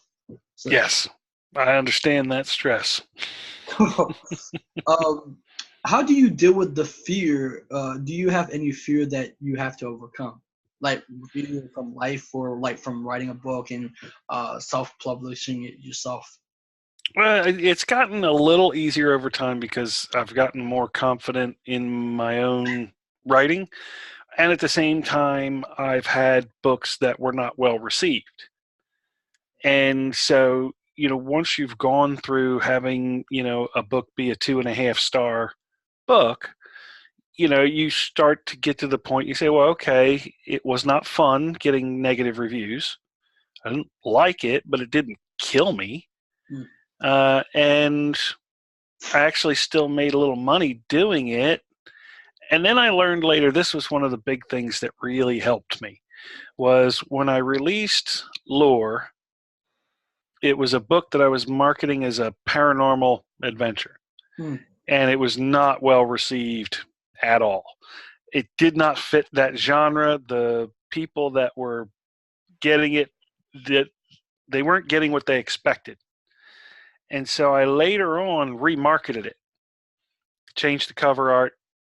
A: So,
B: yes, I understand that stress.
A: How do you deal with the fear? Do you have any fear that you have to overcome? Like, either from life, or from writing a book and self-publishing it yourself?
B: Well, it's gotten a little easier over time because I've gotten more confident in my own writing. And at the same time, I've had books that were not well received. And so, once you've gone through having, a book be a 2.5-star book, you start to get to the point you say, well, okay, it was not fun getting negative reviews. I didn't like it, but it didn't kill me. And I actually still made a little money doing it. And then I learned later, this was one of the big things that really helped me, was when I released Lore, it was a book that I was marketing as a paranormal adventure. And it was not well received at all. It did not fit that genre. The people that were getting it, that they weren't getting what they expected. And so I later on remarketed it, changed the cover art,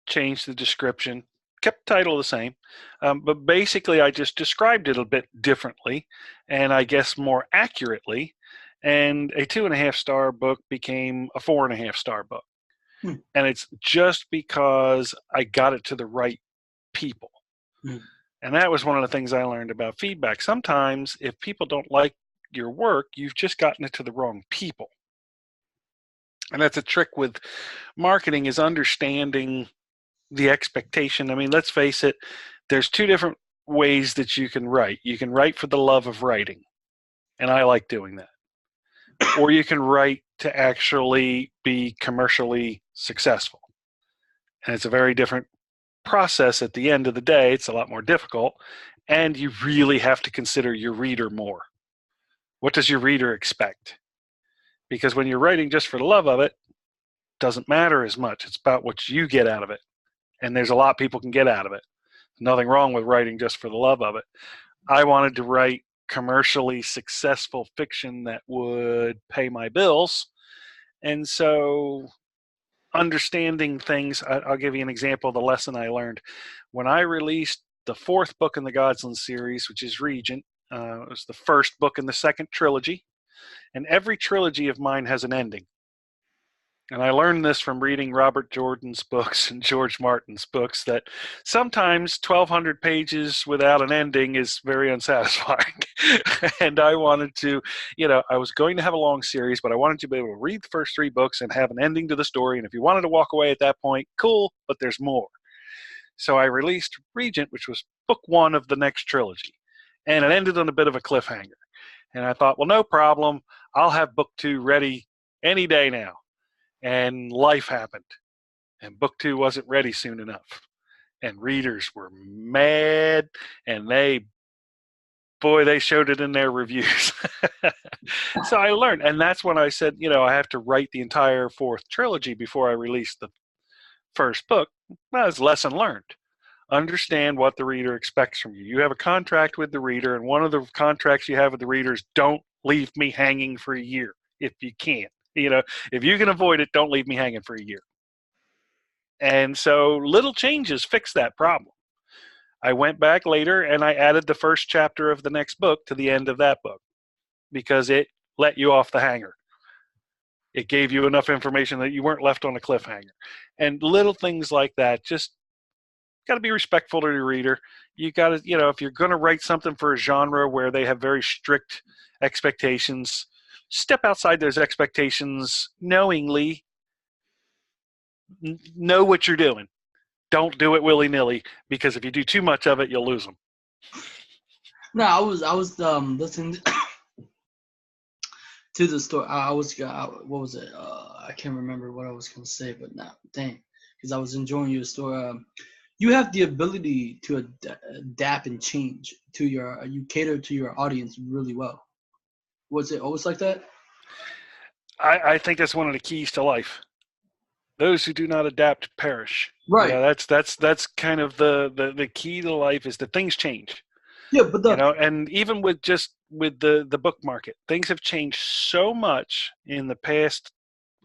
B: changed the description, kept the title the same, but basically I just described it a bit differently, and I guess more accurately, and a 2.5-star book became a 4.5-star book. And it's just because I got it to the right people. And that was one of the things I learned about feedback. Sometimes if people don't like your work, you've just gotten it to the wrong people. And that's a trick with marketing, is understanding the expectation. I mean, let's face it, there's two different ways that you can write. You can write for the love of writing, and I like doing that. Or you can write to actually be commercially successful. And it's a very different process at the end of the day. It's a lot more difficult, and you really have to consider your reader more. What does your reader expect? Because when you're writing just for the love of it, doesn't matter as much. It's about what you get out of it. And there's a lot people can get out of it. Nothing wrong with writing just for the love of it. I wanted to write commercially successful fiction that would pay my bills. And so understanding things, I'll give you an example of the lesson I learned. When I released the 4th book in the Godsland series, which is Regent, it was the 1st book in the 2nd trilogy. And every trilogy of mine has an ending. And I learned this from reading Robert Jordan's books and George Martin's books, that sometimes 1,200 pages without an ending is very unsatisfying. And I wanted to, I was going to have a long series, but I wanted to be able to read the first 3 books and have an ending to the story. And if you wanted to walk away at that point, cool, but there's more. So I released Regent, which was book 1 of the next trilogy. And it ended on a bit of a cliffhanger. And I thought, well, no problem. I'll have book 2 ready any day now. And life happened, and book 2 wasn't ready soon enough, and readers were mad, and they showed it in their reviews. So I learned, and that's when I said, I have to write the entire 4th trilogy before I release the 1st book. Well, that's lesson learned. Understand what the reader expects from you. You have a contract with the reader, and one of the contracts you have with the reader is don't leave me hanging for a year if you can. If you can avoid it, don't leave me hanging for a year. And so little changes fix that problem. I went back later and I added the 1st chapter of the next book to the end of that book because it let you off the hanger. It gave you enough information that you weren't left on a cliffhanger. And little things like that, just got to be respectful to your reader. You got to, if you're going to write something for a genre where they have very strict expectations, step outside those expectations knowingly. Know what you're doing. Don't do it willy-nilly, because if you do too much of it, you'll lose them.
A: No, I was listening to the story. What was it? I can't remember what I was gonna say, but now, dang, because I was enjoying your story. You have the ability to adapt and change to you cater to your audience really well. Was it always like that?
B: I think that's one of the keys to life. Those who do not adapt perish.
A: Right.
B: That's kind of the key to life, is that things change.
A: Yeah, but
B: and even with the book market, things have changed so much in the past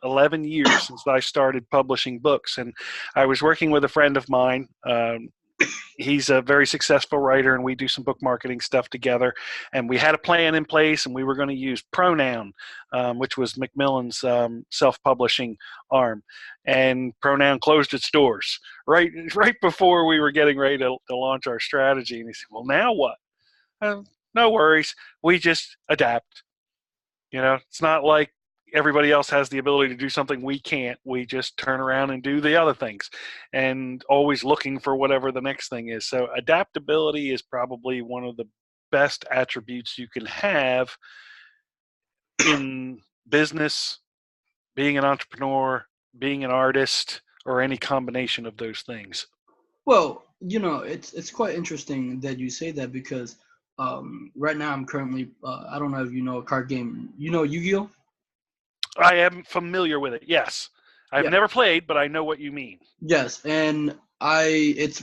B: 11 years since I started publishing books. And I was working with a friend of mine. He's a very successful writer, and we do some book marketing stuff together. And we had a plan in place, and we were going to use Pronoun, which was Macmillan's self-publishing arm. And Pronoun closed its doors right before we were getting ready to launch our strategy. And he said, well, now what? No worries. We just adapt. It's not like everybody else has the ability to do something we can't. We just turn around and do the other things, and always looking for whatever the next thing is. So adaptability is probably one of the best attributes you can have in business, being an entrepreneur, being an artist, or any combination of those things.
A: Well, it's quite interesting that you say that, because right now I'm currently I don't know if you know a card game. Yu-Gi-Oh?
B: I am familiar with it, yes. I've never played, but I know what you mean.
A: Yes, and it's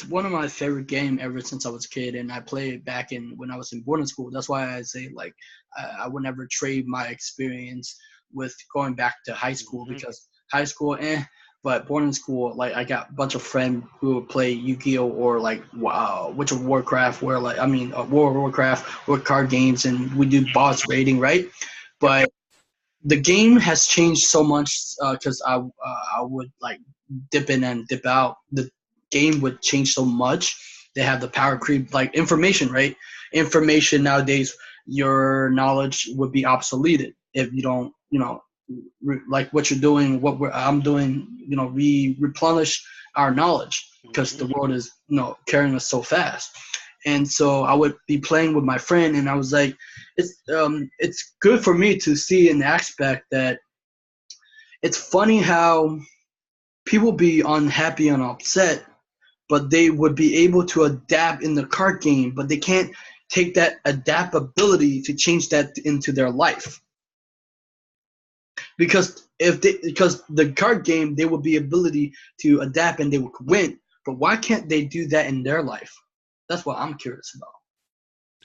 A: one of my favorite games ever since I was a kid, and I played it back when I was in boarding school. That's why I say, like, I would never trade my experience with going back to high school, because high school, but boarding school, like, I got a bunch of friends who would play Yu-Gi-Oh! Or like Witch of Warcraft, World of Warcraft, or card games, and we do boss rating, right? But the game has changed so much, because I would like dip in and dip out. The game would change so much. They have the power creep, like information, right? Information nowadays, your knowledge would be obsoleted if you don't, like what you're doing, I'm doing. We replenish our knowledge, because the world is, carrying us so fast. And so I would be playing with my friend, and I was like, it's good for me to see an aspect that it's funny how people be unhappy and upset, but they would be able to adapt in the card game, but they can't take that adaptability to change that into their life. Because because the card game, they would be ability to adapt and they would win, but why can't they do that in their life? That's what I'm curious about.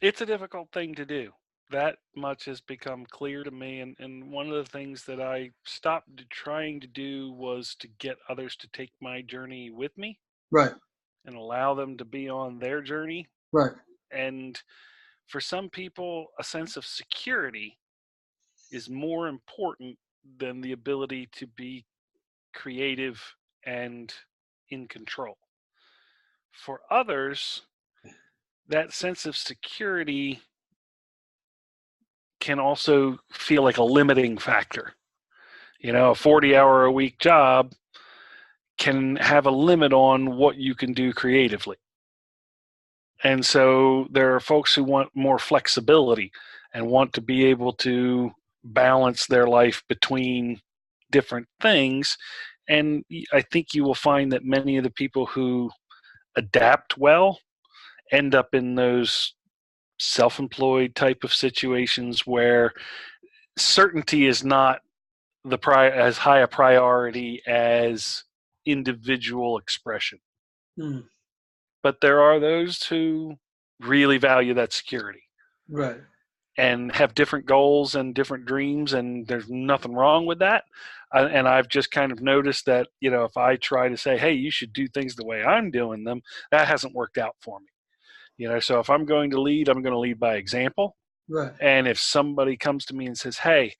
B: It's a difficult thing to do. That much has become clear to me. And one of the things that I stopped trying to do was to get others to take my journey with me.
A: Right.
B: And allow them to be on their journey.
A: Right.
B: And for some people, a sense of security is more important than the ability to be creative and in control. For others, that sense of security can also feel like a limiting factor. A 40-hour-a-week job can have a limit on what you can do creatively. And so there are folks who want more flexibility and want to be able to balance their life between different things. And I think you will find that many of the people who adapt well end up in those self-employed type of situations where certainty is not as high a priority as individual expression. But there are those who really value that security.
A: Right.
B: And have different goals and different dreams, and there's nothing wrong with that. And I've just kind of noticed that, if I try to say, hey, you should do things the way I'm doing them, that hasn't worked out for me. So if I'm going to lead, I'm going to lead by example.
A: Right.
B: And if somebody comes to me and says, hey,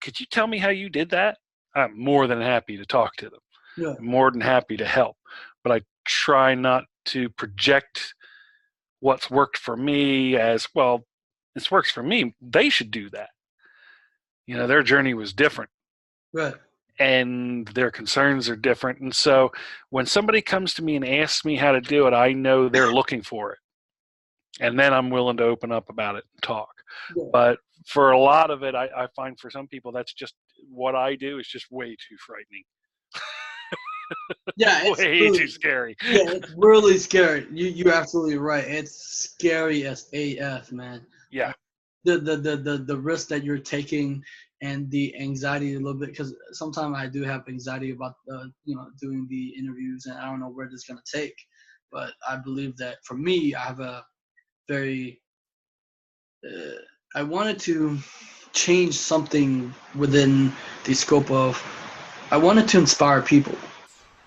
B: could you tell me how you did that? I'm more than happy to talk to them.
A: Yeah.
B: I'm more than happy to help. But I try not to project what's worked for me as, well, this works for me, they should do that. Their journey was different.
A: Right.
B: And their concerns are different. And so when somebody comes to me and asks me how to do it, I know they're looking for it. And then I'm willing to open up about it and talk. Yeah. But for a lot of it, I find for some people, that's just what I do is just way too frightening.
A: Yeah, it's
B: way
A: really,
B: too scary.
A: Yeah, it's really scary. You're absolutely right. It's scary as AF, man.
B: Yeah.
A: The risk that you're taking and the anxiety a little bit, because sometimes I do have anxiety about doing the interviews, and I don't know where this is gonna take. But I believe that for me, I have a very I wanted to change something within the scope of I wanted to inspire people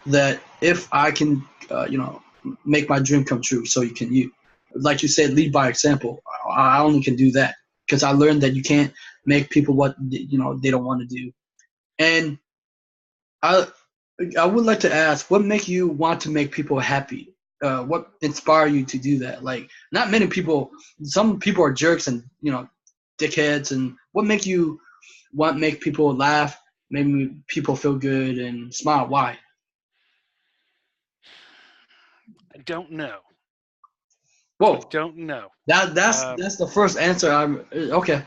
A: that if I can make my dream come true, so you like you said, lead by example. I only can do that because I learned that you can't make people what they don't want to do. And I would like to ask, what make you want to make people happy? What inspire you to do that? Like, not many people. Some people are jerks and dickheads. And what make you make people laugh, make people feel good and smile? Why?
B: I don't know.
A: Whoa.
B: I don't know.
A: That's the first answer. Okay.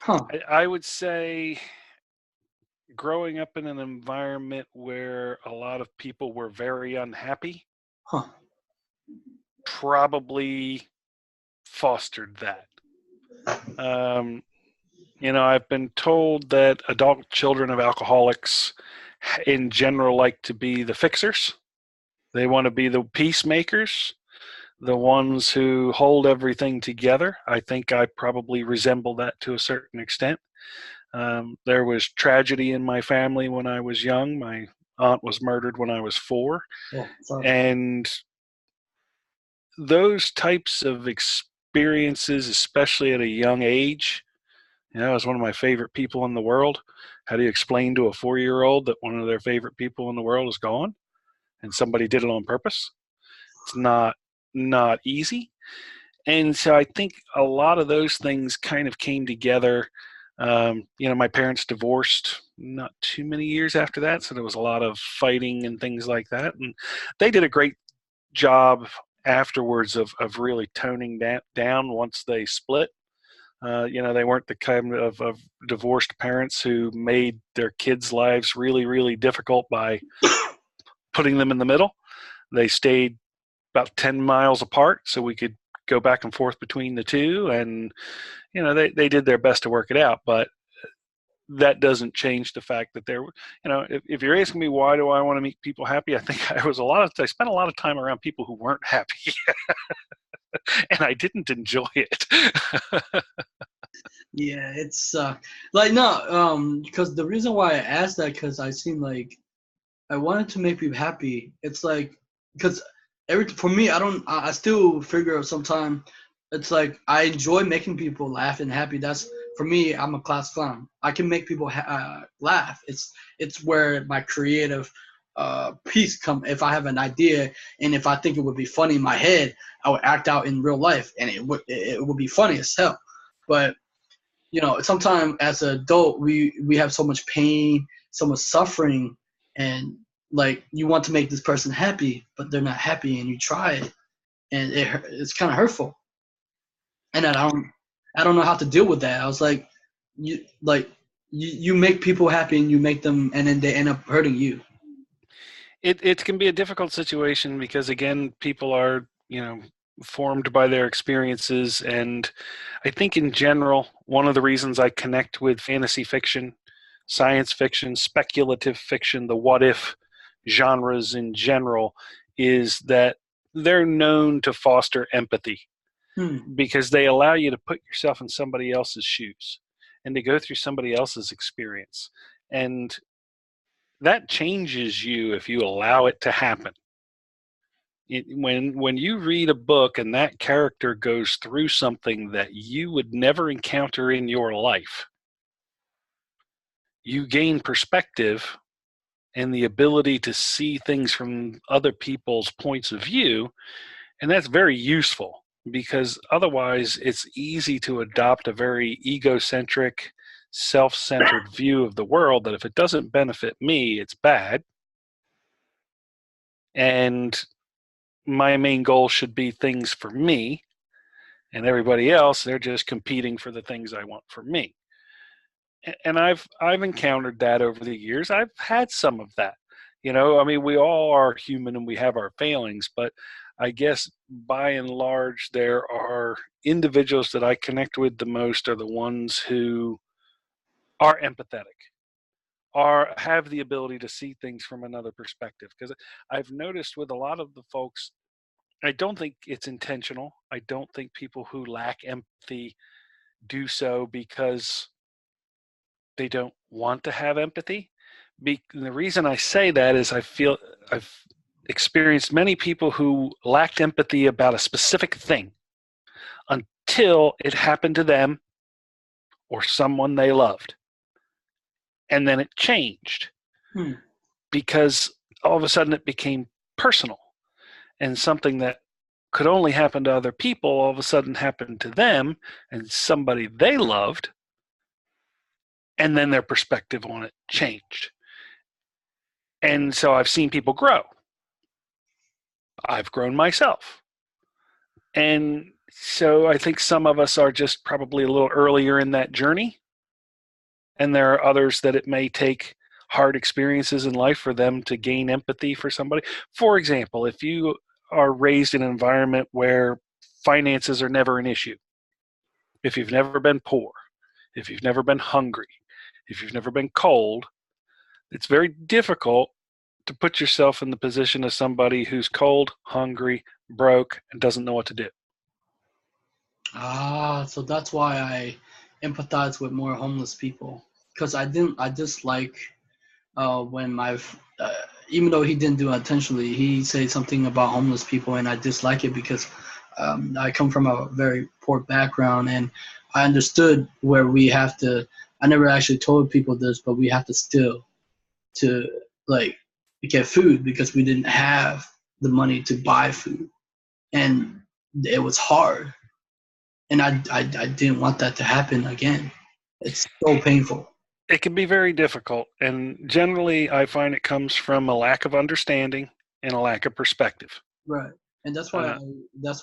A: Huh.
B: I would say growing up in an environment where a lot of people were very unhappy probably fostered that. I've been told that adult children of alcoholics in general like to be the fixers. They want to be the peacemakers, the ones who hold everything together. I think I probably resemble that to a certain extent. There was tragedy in my family when I was young. My aunt was murdered when I was 4. And those types of experiences, especially at a young age, I was one of my favorite people in the world. How do you explain to a 4-year-old that one of their favorite people in the world is gone and somebody did it on purpose? It's not easy. And so I think a lot of those things kind of came together. My parents divorced not too many years after that, so there was a lot of fighting and things like that. And they did a great job afterwards of really toning that down once they split. They weren't the kind of divorced parents who made their kids' lives really, really difficult by putting them in the middle. They stayed about 10 miles apart so we could go back and forth between the two. And, they did their best to work it out. But that doesn't change the fact that if you're asking me why do I want to make people happy, I think I spent a lot of time around people who weren't happy and I didn't enjoy it.
A: Yeah, it's like no, because the reason why I asked that, because I seem like I wanted to make people happy. It's like because for me, I still figure out sometime. It's like I enjoy making people laugh and happy. That's for me. I'm a class clown. I can make people laugh. It's where my creative piece come. If I have an idea and if I think it would be funny in my head, I would act out in real life, and it would be funny as hell. But sometimes as an adult, we have so much pain, so much suffering, and like you want to make this person happy, but they're not happy, and you try it, and it's kind of hurtful. And I don't know how to deal with that. I was like, you make people happy, and you make them, and then they end up hurting you.
B: It can be a difficult situation because, again, people are, formed by their experiences. And I think in general, one of the reasons I connect with fantasy fiction, science fiction, speculative fiction, the what if genres in general, is that they're known to foster empathy because they allow you to put yourself in somebody else's shoes and to go through somebody else's experience. And that changes you if you allow it to happen. When you read a book and that character goes through something that you would never encounter in your life, you gain perspective and the ability to see things from other people's points of view. And that's very useful because otherwise it's easy to adopt a very egocentric, self-centered view of the world that if it doesn't benefit me, it's bad. And my main goal should be things for me, and everybody else, they're just competing for the things I want for me. And I've encountered that over the years. I've had some of that. We all are human and we have our failings, but I guess by and large, there are individuals that I connect with the most are the ones who are empathetic, have the ability to see things from another perspective. Because I've noticed with a lot of the folks, I don't think it's intentional. I don't think people who lack empathy do so because they don't want to have empathy. The reason I say that is I feel I've experienced many people who lacked empathy about a specific thing until it happened to them or someone they loved. And then it changed because all of a sudden it became personal, and something that could only happen to other people all of a sudden happened to them and somebody they loved, and then their perspective on it changed. And so I've seen people grow. I've grown myself. And so I think some of us are just probably a little earlier in that journey. And there are others that it may take hard experiences in life for them to gain empathy for somebody. For example, if you are raised in an environment where finances are never an issue, if you've never been poor, if you've never been hungry, if you've never been cold, it's very difficult to put yourself in the position of somebody who's cold, hungry, broke, and doesn't know what to do.
A: So that's why I empathize with more homeless people, because I dislike when even though he didn't do it intentionally, he said something about homeless people, and I dislike it because I come from a very poor background, and I understood where we have to. I never actually told people this, but we have to steal to like get food because we didn't have the money to buy food, and it was hard, and I didn't want that to happen again. It's so painful.
B: It can be very difficult, and generally I find it comes from a lack of understanding and a lack of perspective.
A: Right, and that's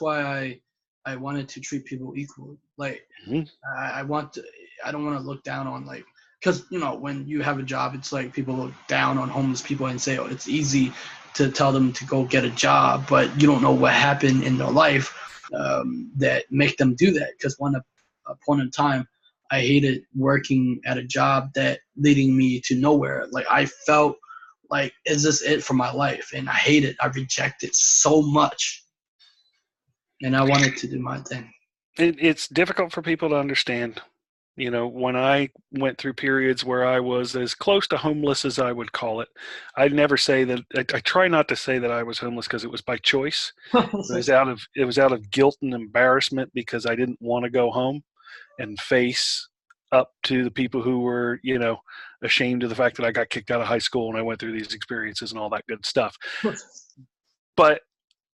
A: why I wanted to treat people equally. Like I don't want to look down on, because when you have a job, it's like people look down on homeless people and say, oh, it's easy to tell them to go get a job, but you don't know what happened in their life that make them do that. Because a point in time, I hated working at a job that leading me to nowhere. Like I felt like, is this it for my life? And I hate it. I reject it so much. And I wanted to do my thing.
B: It's difficult for people to understand. When I went through periods where I was as close to homeless as I would call it, I'd never say that. I try not to say that I was homeless because it was by choice. It was out of guilt and embarrassment because I didn't want to go home and face up to the people who were, ashamed of the fact that I got kicked out of high school and I went through these experiences and all that good stuff. But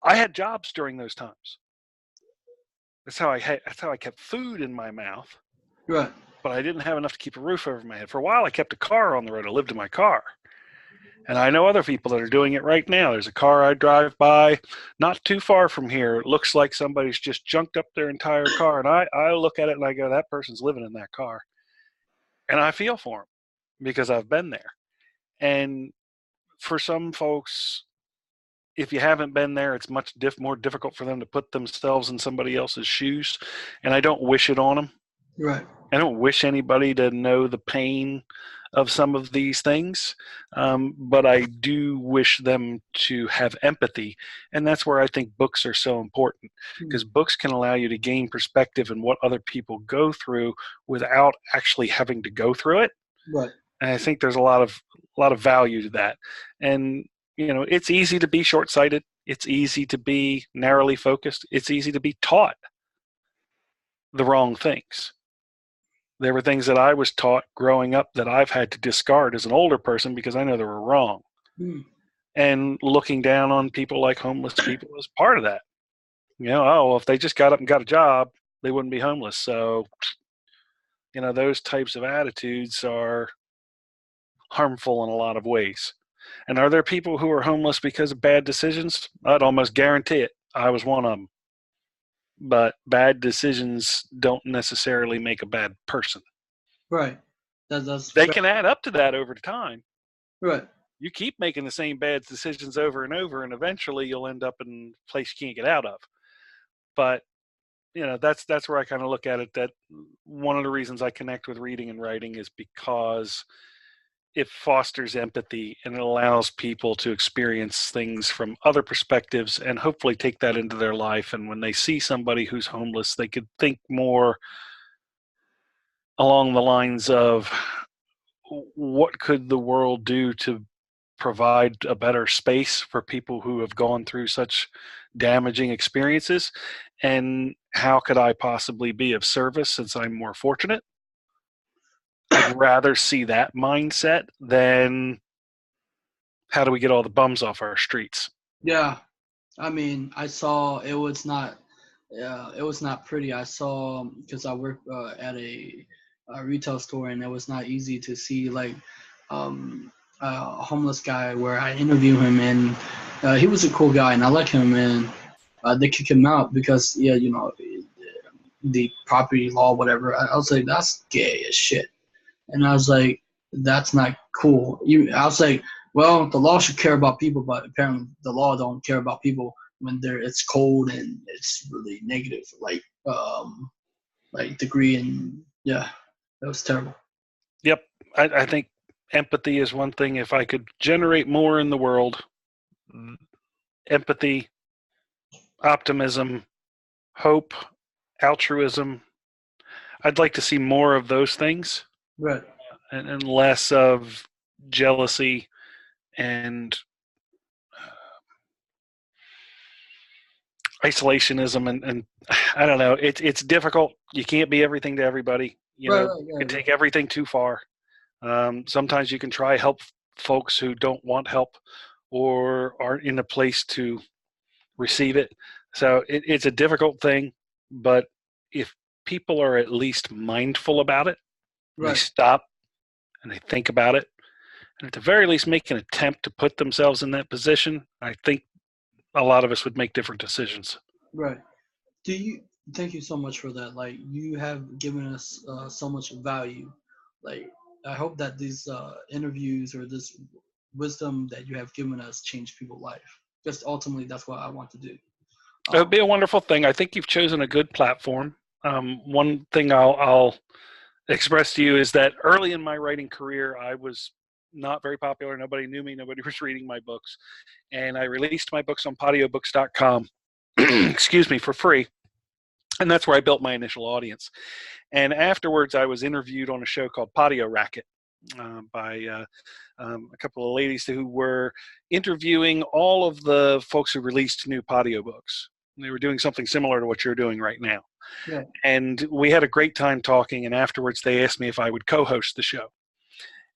B: I had jobs during those times. That's how I kept food in my mouth.
A: Right.
B: But I didn't have enough to keep a roof over my head. For a while, I kept a car on the road. I lived in my car. And I know other people that are doing it right now. There's a car I drive by not too far from here. It looks like somebody's just junked up their entire car. And I look at it and I go, that person's living in that car. And I feel for them because I've been there. And for some folks, if you haven't been there, it's much more difficult for them to put themselves in somebody else's shoes. And I don't wish it on them.
A: Right.
B: I don't wish anybody to know the pain of some of these things, but I do wish them to have empathy. And that's where I think books are so important, because books can allow you to gain perspective in what other people go through without actually having to go through it.
A: Right.
B: And I think there's a lot of value to that. And it's easy to be short-sighted. It's easy to be narrowly focused. It's easy to be taught the wrong things. There were things that I was taught growing up that I've had to discard as an older person because I know they were wrong. And looking down on people like homeless people is part of that. If they just got up and got a job, they wouldn't be homeless. So, those types of attitudes are harmful in a lot of ways. And are there people who are homeless because of bad decisions? I'd almost guarantee it. I was one of them. But bad decisions don't necessarily make a bad person.
A: Right.
B: They can add up to that over time.
A: Right.
B: You keep making the same bad decisions over and over, and eventually you'll end up in a place you can't get out of. But that's where I kind of look at it. That one of the reasons I connect with reading and writing is because it fosters empathy and it allows people to experience things from other perspectives and hopefully take that into their life. And when they see somebody who's homeless, they could think more along the lines of, what could the world do to provide a better space for people who have gone through such damaging experiences? And how could I possibly be of service since I'm more fortunate? I'd rather see that mindset than how do we get all the bums off our streets?
A: Yeah. I mean, I saw it was not pretty. I saw, because I work at a retail store, and it was not easy to see like a homeless guy where I interview him, and he was a cool guy and I like him, and they kick him out because the property law, whatever. I was like, that's gay as shit. And I was like, that's not cool. I was like, well, the law should care about people, but apparently the law don't care about people when it's cold and it's really negative, like degree, and yeah, that was terrible.
B: Yep. I think empathy is one thing. If I could generate more in the world, empathy, optimism, hope, altruism, I'd like to see more of those things.
A: Right.
B: And less of jealousy and isolationism, and I don't know. It's difficult. You can't be everything to everybody. You can take everything too far. Sometimes you can try help folks who don't want help or aren't in a place to receive it. So it's a difficult thing. But if people are at least mindful about it, they stop and they think about it, and at the very least make an attempt to put themselves in that position, I think a lot of us would make different decisions.
A: Right. Thank you so much for that. Like, you have given us so much value. Like, I hope that these interviews or wisdom that you have given us change people's life. Just ultimately, that's what I want to do.
B: It would be a wonderful thing. I think you've chosen a good platform. One thing I'll express to you is that early in my writing career, I was not very popular. Nobody knew me. Nobody was reading my books. And I released my books on Podiobooks.com, excuse me, for free. And that's where I built my initial audience. And afterwards, I was interviewed on a show called Podio Racket by a couple of ladies who were interviewing all of the folks who released new Podiobooks. They were doing something similar to what you're doing right now.
A: Yeah.
B: And we had a great time talking, and afterwards they asked me if I would co-host the show.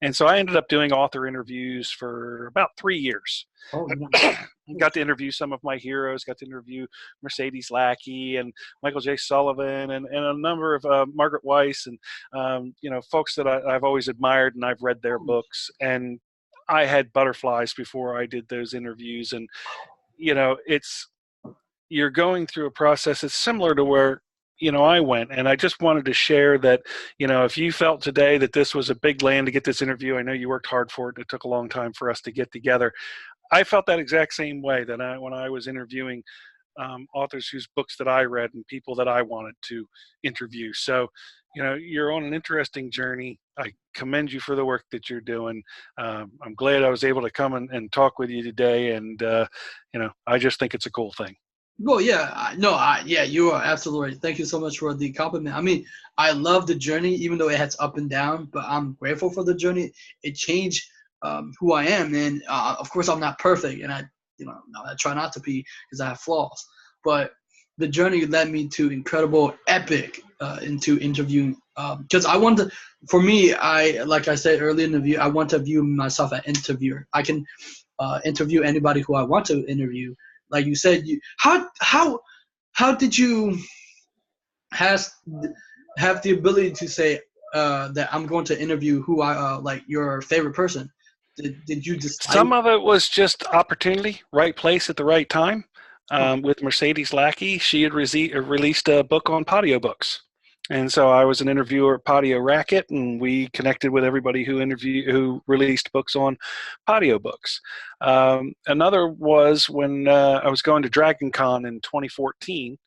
B: And so I ended up doing author interviews for about 3 years.
A: Oh, nice.
B: Got to interview some of my heroes, got to interview Mercedes Lackey and Michael J. Sullivan and a number of Margaret Weiss and, folks that I've always admired, and I've read their books. And I had butterflies before I did those interviews. And, you're going through a process. It's similar to where, I went, and I just wanted to share that, if you felt today that this was a big land to get this interview, I know you worked hard for it. It took a long time for us to get together. I felt that exact same way that when I was interviewing authors whose books that I read and people that I wanted to interview. So, you're on an interesting journey. I commend you for the work that you're doing. I'm glad I was able to come and talk with you today. And, I just think it's a cool thing.
A: Well, yeah, yeah, you are absolutely right. Thank you so much for the compliment. I mean, I love the journey, even though it has up and down, but I'm grateful for the journey. It changed who I am. And of course, I'm not perfect, and I try not to be because I have flaws. But the journey led me to incredible, epic into interviewing. Because I want to, for me, like I said earlier in the view, I want to view myself as an interviewer. I can interview anybody who I want to interview. Like you said, how did you have the ability to say that I'm going to interview who I like your favorite person? Did you decide?
B: Some of it was just opportunity, right place at the right time. With Mercedes Lackey, she had released a book on Podiobooks. And so I was an interviewer at Podio Racket, and we connected with everybody who released books on Podiobooks. Another was when I was going to DragonCon in 2014,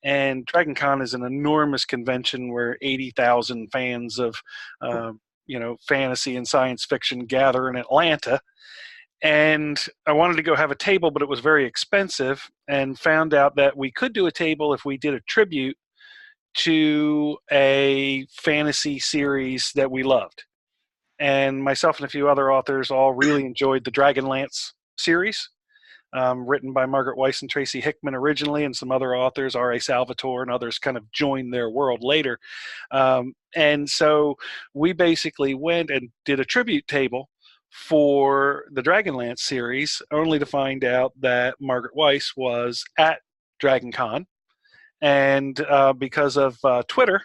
B: and DragonCon is an enormous convention where 80,000 fans of fantasy and science fiction gather in Atlanta. And I wanted to go have a table, but it was very expensive, and found out that we could do a table if we did a tribute to a fantasy series that we loved. And myself and a few other authors all really enjoyed the Dragonlance series, written by Margaret Weiss and Tracy Hickman originally, and some other authors, R.A. Salvatore and others, kind of joined their world later. And so we basically went and did a tribute table for the Dragonlance series, only to find out that Margaret Weiss was at DragonCon. And because of Twitter,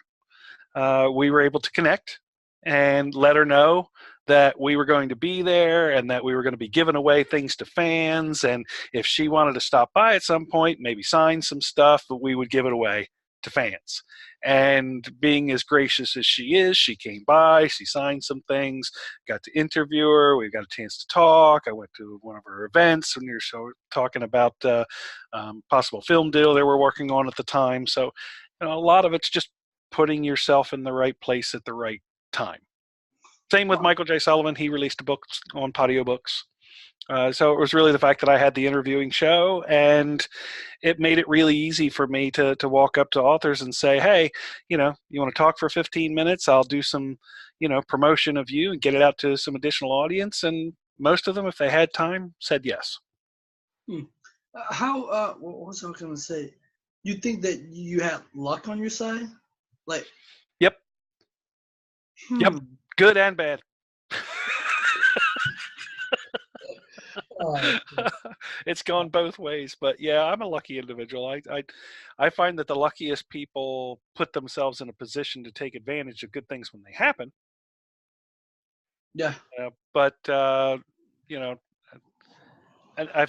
B: we were able to connect and let her know that we were going to be there and that we were going to be giving away things to fans. And if she wanted to stop by at some point, maybe sign some stuff, but we would give it away to fans. And being as gracious as she is, she came by, she signed some things, got to interview her, we got a chance to talk. I went to one of her events and we were talking about possible film deal they were working on at the time. So a lot of it's just putting yourself in the right place at the right time. Same with Michael J. Sullivan. He released a book on Podiobucks. So it was really the fact that I had the interviewing show, and it made it really easy for me to walk up to authors and say, hey, you want to talk for 15 minutes? I'll do some, promotion of you and get it out to some additional audience. And most of them, if they had time, said yes.
A: What was I going to say? You think that you had luck on your side?
B: Yep. Yep. Good and bad. It's gone both ways, but yeah, I'm a lucky individual. I find that the luckiest people put themselves in a position to take advantage of good things when they happen.
A: Yeah.
B: But I've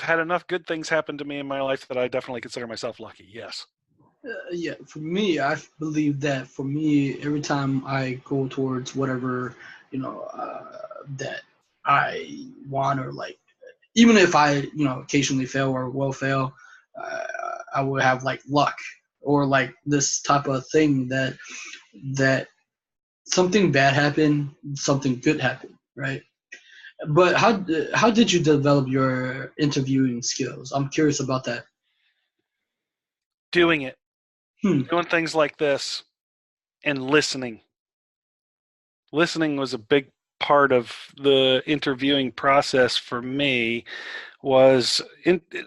B: had enough good things happen to me in my life that I definitely consider myself lucky. Yes.
A: Yeah, for me, I believe that for me, every time I go towards whatever, that I want, or like, even if I, occasionally fail or will fail, I will have like luck or like this type of thing that something bad happened, something good happened, right? But how did you develop your interviewing skills? I'm curious about that.
B: Doing it,
A: Hmm.
B: doing things like this, and listening. Listening was a big part of the interviewing process for me. Was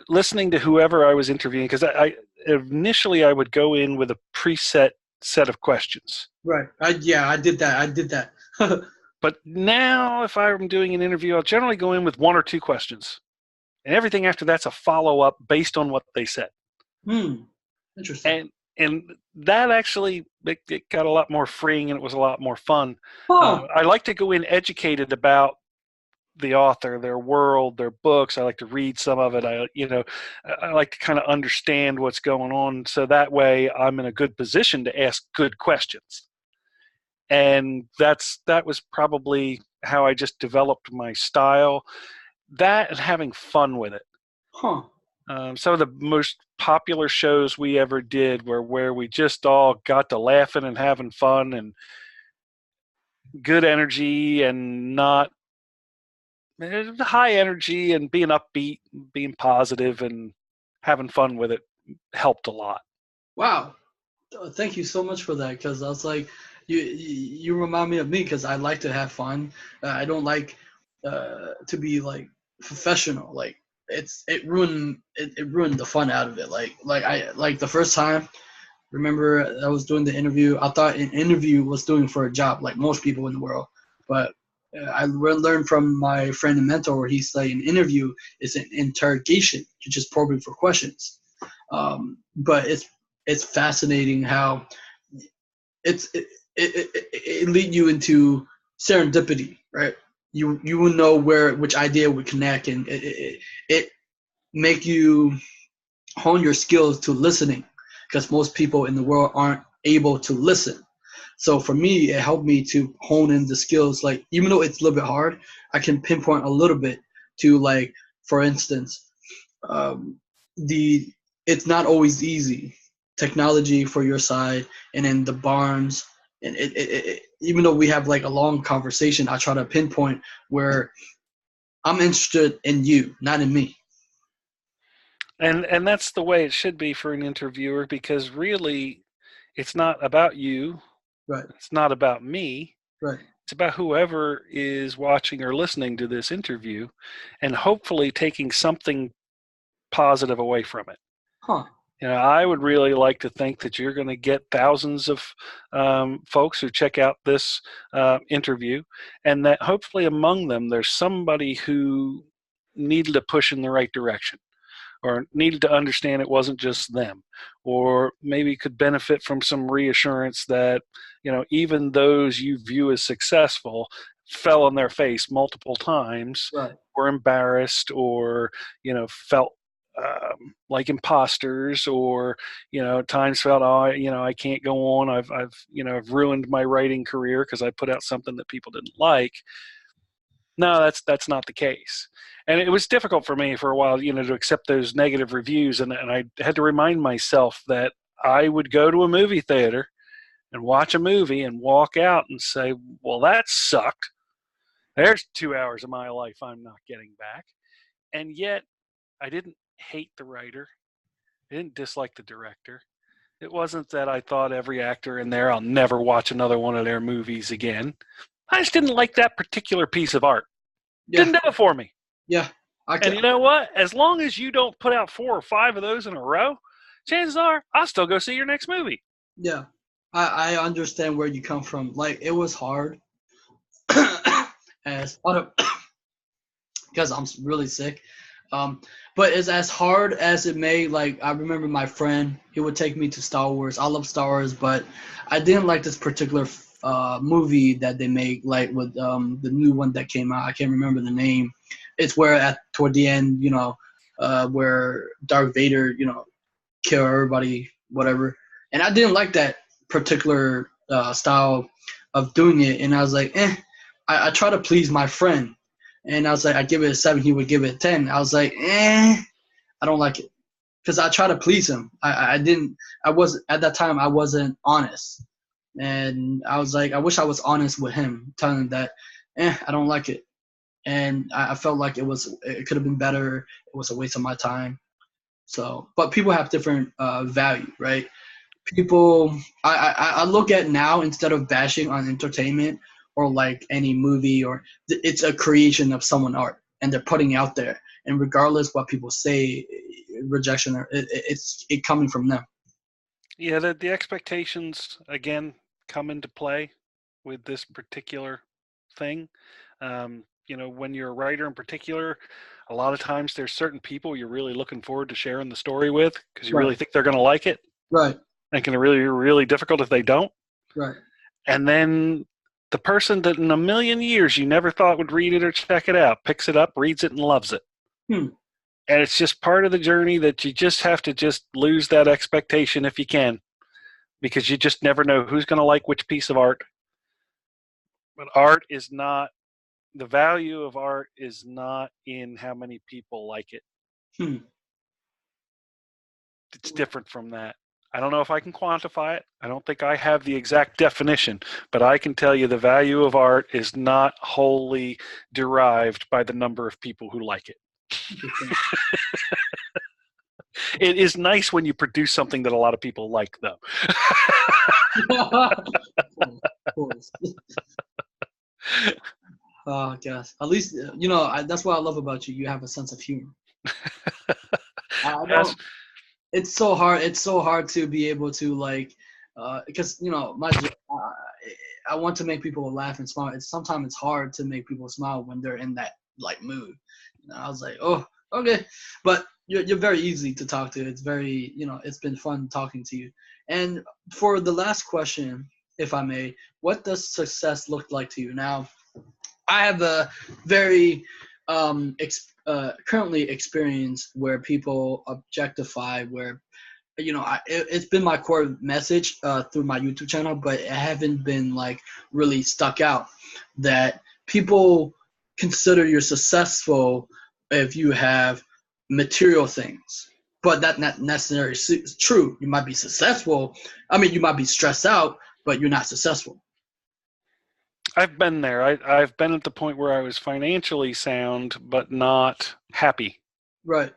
B: listening to whoever I was interviewing, because I initially I would go in with a preset set of questions.
A: Right. I did that. I did that.
B: But now, if I'm doing an interview, I'll generally go in with one or two questions, and everything after that's a follow up based on what they said.
A: Interesting.
B: And that actually it got a lot more freeing, and it was a lot more fun.
A: Huh.
B: I like to go in educated about the author, their world, their books. I like to read some of it. I like to kind of understand what's going on, so that way I'm in a good position to ask good questions. And that was probably how I just developed my style. That and having fun with it.
A: Huh.
B: Some of the most popular shows we ever did were where we just all got to laughing and having fun and good energy, and not high energy, and being upbeat, being positive, and having fun with it helped a lot.
A: Wow. Thank you so much for that, because I was like, you remind me of me, because I like to have fun. I don't like to be like professional. Like it ruined the fun out of it. Like the first time, remember I was doing the interview. I thought an interview was doing for a job, like most people in the world. But I learned from my friend and mentor. He's like, an interview is an interrogation. You're just probing for questions. But it's fascinating how it lead you into serendipity, right? You will know which idea would connect, and it make you hone your skills to listening, because most people in the world aren't able to listen. So for me, it helped me to hone in the skills. Like, even though it's a little bit hard, I can pinpoint a little bit to, like, for instance, um, the it's not always easy. Technology for your side, and then the barns, and even though we have like a long conversation, I try to pinpoint where I'm interested in you, not in me.
B: And that's the way it should be for an interviewer, because really it's not about you,
A: Right.
B: it's not about me,
A: Right.
B: it's about whoever is watching or listening to this interview, and hopefully taking something positive away from it.
A: Huh.
B: I would really like to think that you're going to get thousands of folks who check out this interview, and that hopefully among them there's somebody who needed a push in the right direction, or needed to understand it wasn't just them, or maybe could benefit from some reassurance that even those you view as successful fell on their face multiple times,
A: Right.
B: were embarrassed, or felt like imposters, or at times felt, oh, I can't go on. I've ruined my writing career because I put out something that people didn't like. No, that's not the case. And it was difficult for me for a while, to accept those negative reviews, and I had to remind myself that I would go to a movie theater and watch a movie and walk out and say, well, that sucked. There's 2 hours of my life I'm not getting back. And yet I didn't hate the writer. I didn't dislike the director. It wasn't that I thought every actor in there, I'll never watch another one of their movies again. I just didn't like that particular piece of art.
A: Yeah.
B: Didn't do it for me.
A: Yeah.
B: And you know what? As long as you don't put out 4 or 5 of those in a row, chances are I'll still go see your next movie.
A: Yeah. I understand where you come from. Like, it was hard as because I'm really sick. But it's as hard as it may. Like, I remember my friend, he would take me to Star Wars. I love Star Wars, but I didn't like this particular movie that they made, like with the new one that came out. I can't remember the name. It's where toward the end, where Darth Vader, kill everybody, whatever. And I didn't like that particular style of doing it. And I was like, I try to please my friend. and I was like, I give it a 7, he would give it a 10. I was like, I don't like it, because I try to please him. At that time I wasn't honest, and I was like, I wish I was honest with him, telling him that, I don't like it, and I felt like it could have been better. It was a waste of my time. So, but people have different value, right? People, I look at now, instead of bashing on entertainment or like any movie, or it's a creation of someone art, and they're putting it out there, and regardless what people say, rejection, or it's coming from them.
B: Yeah, the expectations again come into play with this particular thing. When you're a writer in particular, a lot of times there's certain people you're really looking forward to sharing the story with, because you really think they're going to like it.
A: Right.
B: And it can be really, really difficult if they don't.
A: Right.
B: And then the person that in a million years you never thought would read it or check it out picks it up, reads it, and loves it. And it's just part of the journey that you just have to just lose that expectation if you can, because you just never know who's going to like which piece of art. But art is not, the value of art is not in how many people like it. It's different from that. I don't know if I can quantify it. I don't think I have the exact definition, but I can tell you the value of art is not wholly derived by the number of people who like it. It is nice when you produce something that a lot of people like, though.
A: Of course. Oh, gosh. At least, that's what I love about you. You have a sense of humor. It's so hard. It's so hard to be able to, like, because, I want to make people laugh and smile. Sometimes it's hard to make people smile when they're in that, like, mood. I was like, oh, okay. But you're very easy to talk to. It's very, it's been fun talking to you. And for the last question, if I may, what does success look like to you? Now, I have a very currently experience where people objectify, where it's been my core message through my YouTube channel, but it haven't been like really stuck out, that people consider you're successful if you have material things, but that's not necessarily true. You might be successful. I mean, you might be stressed out, but you're not successful.
B: I've been there. I've been at the point where I was financially sound, but not happy.
A: Right.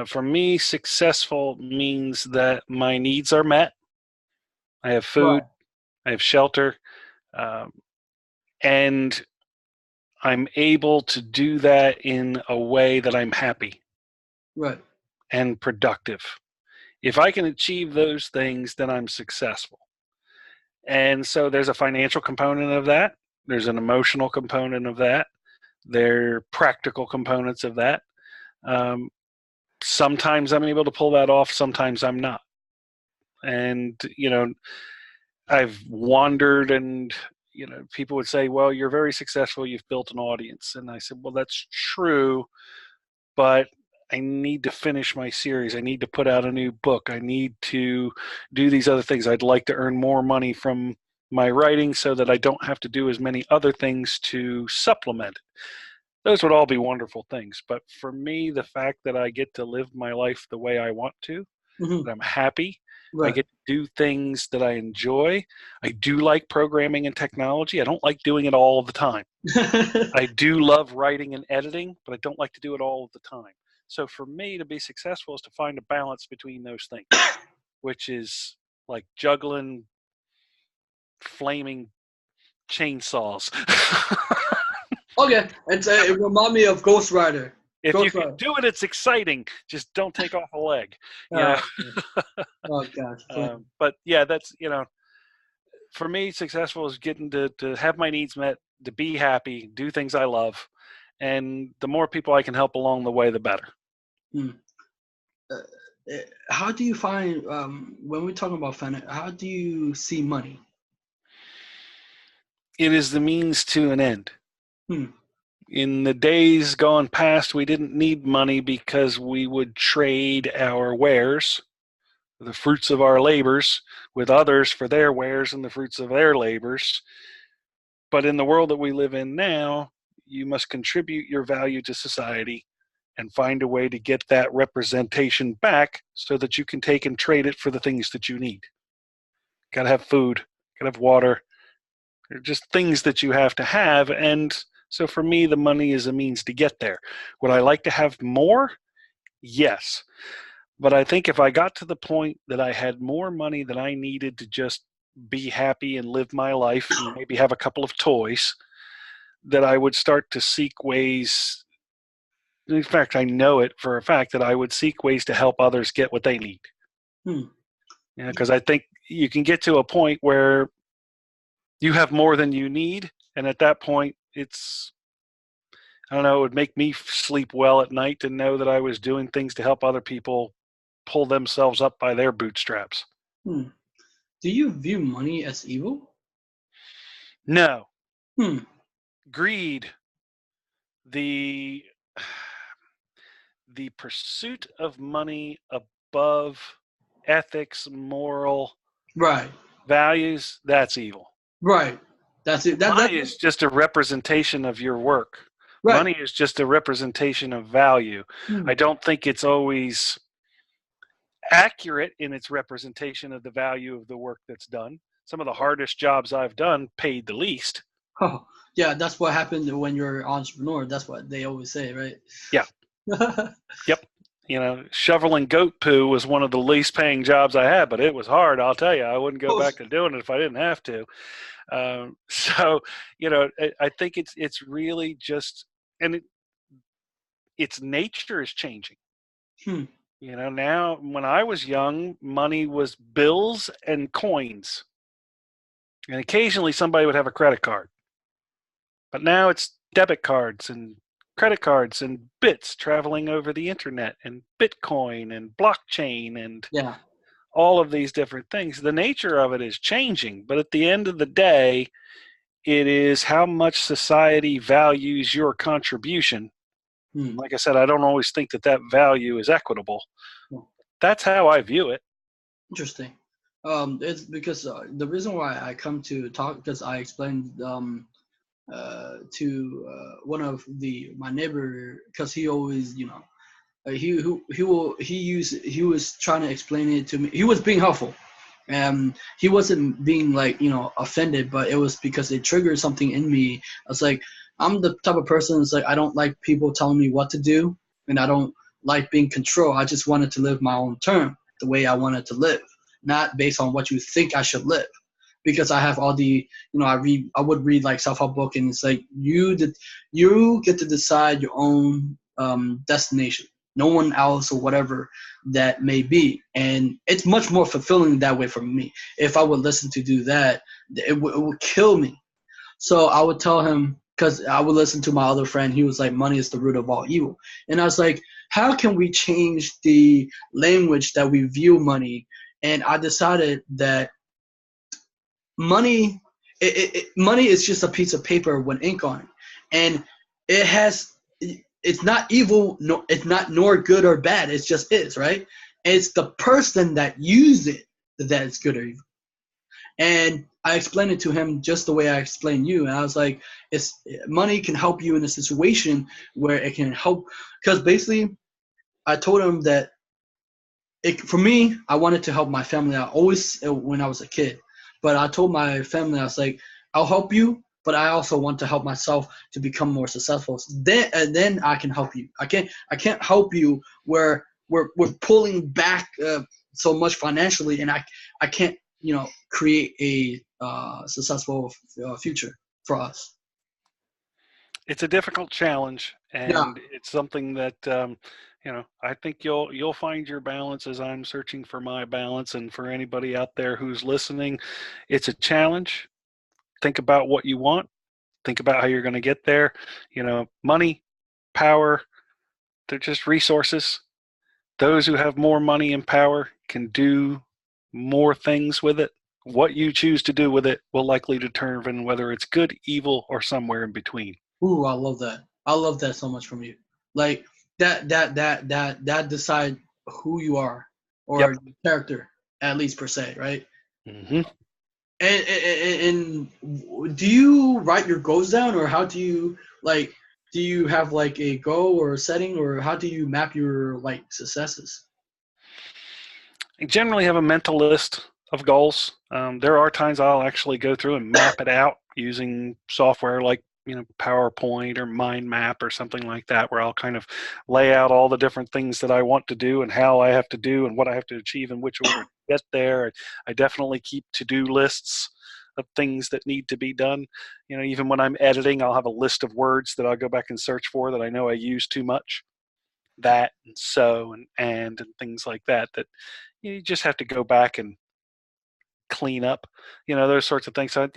B: For me, successful means that my needs are met. I have food, I have shelter, and I'm able to do that in a way that I'm happy.
A: Right.
B: And productive. If I can achieve those things, then I'm successful. And so there's a financial component of that. There's an emotional component of that. There are practical components of that. Sometimes I'm able to pull that off. Sometimes I'm not. And, I've wandered, and, people would say, well, you're very successful. You've built an audience. And I said, well, that's true, but I need to finish my series. I need to put out a new book. I need to do these other things. I'd like to earn more money from my writing so that I don't have to do as many other things to supplement it. Those would all be wonderful things. But for me, the fact that I get to live my life the way I want to, that I'm happy, I get to do things that I enjoy. I do like programming and technology. I don't like doing it all the time. I do love writing and editing, but I don't like to do it all of the time. So for me, to be successful is to find a balance between those things, which is like juggling flaming chainsaws.
A: Okay, it reminds me of Ghost Rider.
B: If you can do it, it's exciting. Just don't take off a leg.
A: Oh gosh.
B: But yeah, that's, for me, successful is getting to have my needs met, to be happy, do things I love. And the more people I can help along the way, the better.
A: How do you find, when we're talking about finance, how do you see money?
B: It is the means to an end. In the days gone past, we didn't need money because we would trade our wares, the fruits of our labors, with others for their wares and the fruits of their labors. But in the world that we live in now, you must contribute your value to society and find a way to get that representation back so that you can take and trade it for the things that you need. Got to have food, got to have water. They're just things that you have to have. And so for me, the money is a means to get there. Would I like to have more? Yes. But I think if I got to the point that I had more money than I needed to just be happy and live my life and maybe have a couple of toys, that I would start to seek ways. In fact, I know it for a fact that I would seek ways to help others get what they need. Because I think you can get to a point where you have more than you need, and at that point, it's, I don't know, it would make me sleep well at night to know that I was doing things to help other people pull themselves up by their bootstraps.
A: Do you view money as evil?
B: No. Greed, the pursuit of money above ethics, moral values, that's evil.
A: Right. That's it.
B: Money is just a representation of your work. Right. Money is just a representation of value. I don't think it's always accurate in its representation of the value of the work that's done. Some of the hardest jobs I've done paid the least.
A: Oh, yeah, that's what happened when you're an entrepreneur. That's what they always say, right?
B: Yeah. Yep. Shoveling goat poo was one of the least paying jobs I had, but it was hard. I'll tell you, I wouldn't go back to doing it if I didn't have to. So, I think it's really just, and its nature is changing. Now, when I was young, money was bills and coins, and occasionally somebody would have a credit card. But now it's debit cards and credit cards and bits traveling over the internet and Bitcoin and blockchain and all of these different things. The nature of it is changing, but at the end of the day, it is how much society values your contribution. Like I said, I don't always think that value is equitable. That's how I view it.
A: Interesting. It's because the reason why I come to talk, because I explained to one of my neighbor, because he always, he was trying to explain it to me. He was being helpful, and he wasn't being offended, but it was because it triggered something in me. I was like, I'm the type of person that's like, I don't like people telling me what to do, and I don't like being controlled. I just wanted to live my own term, the way I wanted to live, not based on what you think I should live. Because I have all the, I would read like self-help book, and it's like you get to decide your own destination. No one else or whatever that may be, and it's much more fulfilling that way for me. If I would listen to do that, it would kill me. So I would tell him, because I would listen to my other friend. He was like, money is the root of all evil, and I was like, how can we change the language that we view money? And I decided that money is just a piece of paper with ink on it, and it's not evil, no, it's not nor good or bad. It just is, right? It's the person that uses it that is good or evil. And I explained it to him just the way I explained you, and I was like, money can help you in a situation where it can help, because basically I told him that for me, I wanted to help my family out always when I was a kid. But I told my family, I was like, I'll help you, but I also want to help myself to become more successful. Then I can help you. I can't help you where we're pulling back so much financially, and I can't create a successful future for us.
B: It's a difficult challenge, and it's something that I think you'll find your balance as I'm searching for my balance. And for anybody out there who's listening, it's a challenge. Think about what you want. Think about how you're going to get there. Money, power, they're just resources. Those who have more money and power can do more things with it. What you choose to do with it will likely determine whether it's good, evil, or somewhere in between.
A: Ooh, I love that. I love that so much from you. Like that decide who you are, or your character, at least per se, right?
B: Mm-hmm.
A: And do you write your goals down, or how do you like? Do you have like a goal or a setting, or how do you map your like successes?
B: I generally have a mental list of goals. There are times I'll actually go through and map it out using software like PowerPoint or Mind Map or something like that, where I'll kind of lay out all the different things that I want to do and how I have to do and what I have to achieve in which order to get there. I definitely keep to-do lists of things that need to be done. Even when I'm editing, I'll have a list of words that I'll go back and search for that I know I use too much. That and so and things like that you just have to go back and clean up, those sorts of things. So,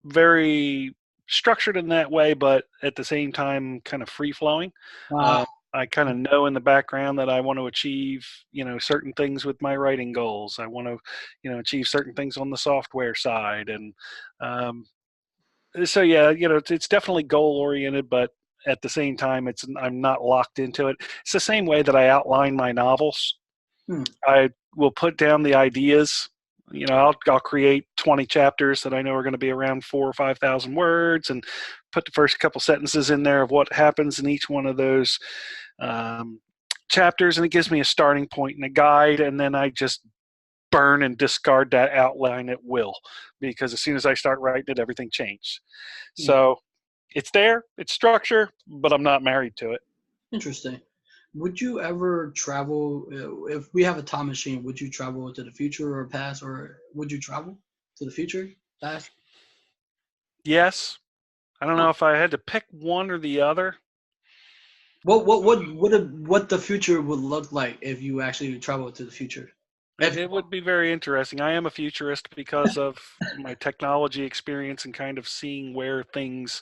B: very structured in that way, but at the same time, kind of free flowing.
A: Uh,
B: I kind of know in the background that I want to achieve, certain things with my writing goals. I want to, achieve certain things on the software side. And so, yeah, it's definitely goal oriented, but at the same time, I'm not locked into it. It's the same way that I outline my novels.
A: hmm,
B: I will put down the ideas. I'll create 20 chapters that I know are going to be around 4,000 or 5,000 words, and put the first couple sentences in there of what happens in each one of those chapters, and it gives me a starting point and a guide. And then I just burn and discard that outline at will, because as soon as I start writing it, everything changed.
A: hmm.
B: So it's there, it's structure, but I'm not married to it.
A: Interesting. Would you ever travel, if we have a time machine, would you travel to the future or past, or would you travel to the future, past?
B: Yes. I don't
A: Huh.
B: know if I had to pick one or the other.
A: What the future would look like if you actually travel to the future? If
B: It would be very interesting. I am a futurist because of my technology experience and kind of seeing where things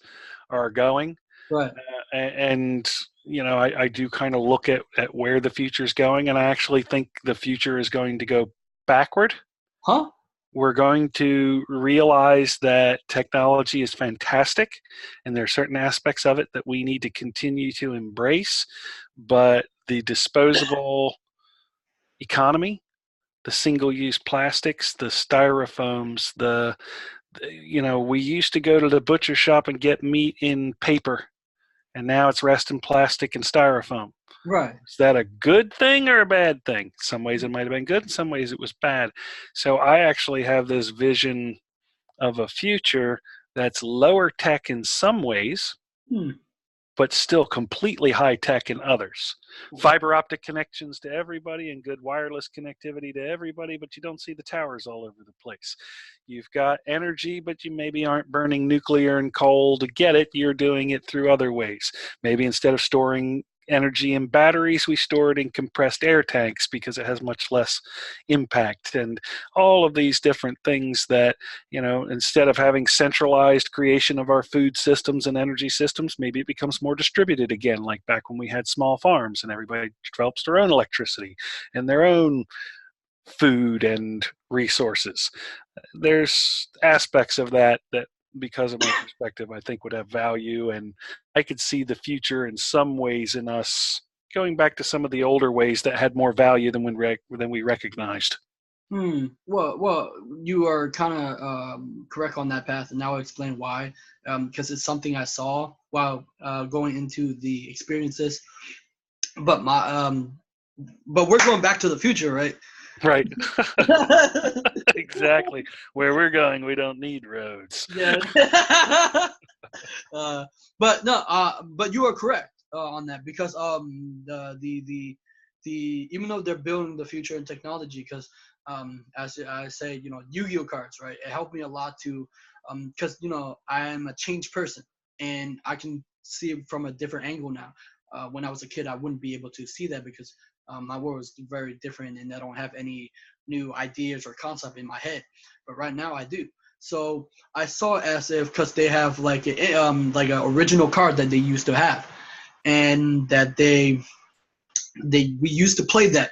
B: are going.
A: right,
B: And, I do kind of look at where the future is going, and I actually think the future is going to go backward.
A: huh?
B: We're going to realize that technology is fantastic, and there are certain aspects of it that we need to continue to embrace. But the disposable economy, the single-use plastics, the styrofoams, we used to go to the butcher shop and get meat in paper, and now it's rest in plastic and styrofoam.
A: Right.
B: Is that a good thing or a bad thing? In some ways it might have been good, in some ways it was bad. So I actually have this vision of a future that's lower tech in some ways,
A: Hmm.
B: but still completely high tech in others. Fiber optic connections to everybody and good wireless connectivity to everybody, but you don't see the towers all over the place. You've got energy, but you maybe aren't burning nuclear and coal to get it. You're doing it through other ways. Maybe instead of storing energy in batteries, we store it in compressed air tanks because it has much less impact. And all of these different things that, instead of having centralized creation of our food systems and energy systems, maybe it becomes more distributed again, like back when we had small farms and everybody develops their own electricity and their own food and resources. There's aspects of that because of my perspective, I think would have value, and I could see the future in some ways in us going back to some of the older ways that had more value than we recognized.
A: Well, you are kind of correct on that path, and now I'll explain why. Because it's something I saw while going into the experiences. But but we're going back to the future, right?
B: Right. Exactly. Where we're going, we don't need roads.
A: Yeah. But no, but you are correct on that, because the even though they're building the future in technology, because as I say, Yu-Gi-Oh cards, right? It helped me a lot to because I am a changed person, and I can see it from a different angle now. When I was a kid, I wouldn't be able to see that because my world was very different, and I don't have any new ideas or concept in my head. But right now, I do. So I saw it as if, because they have like a original card that they used to have, and that we used to play that,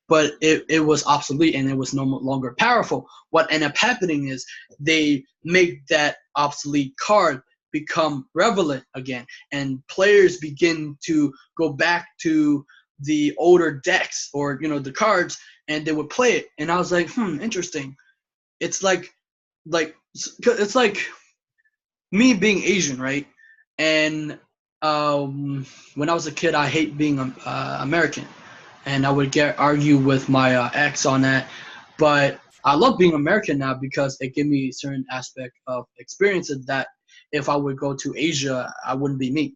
A: but it was obsolete and it was no longer powerful. What ended up happening is they make that obsolete card become relevant again, and players begin to go back to the older decks, or the cards, and they would play it. And I was like, interesting. It's like like it's like me being Asian, right? And when I was a kid, I hate being American, and I would argue with my ex on that. But I love being American now because it gave me a certain aspect of experiences that if I would go to Asia, I wouldn't be me.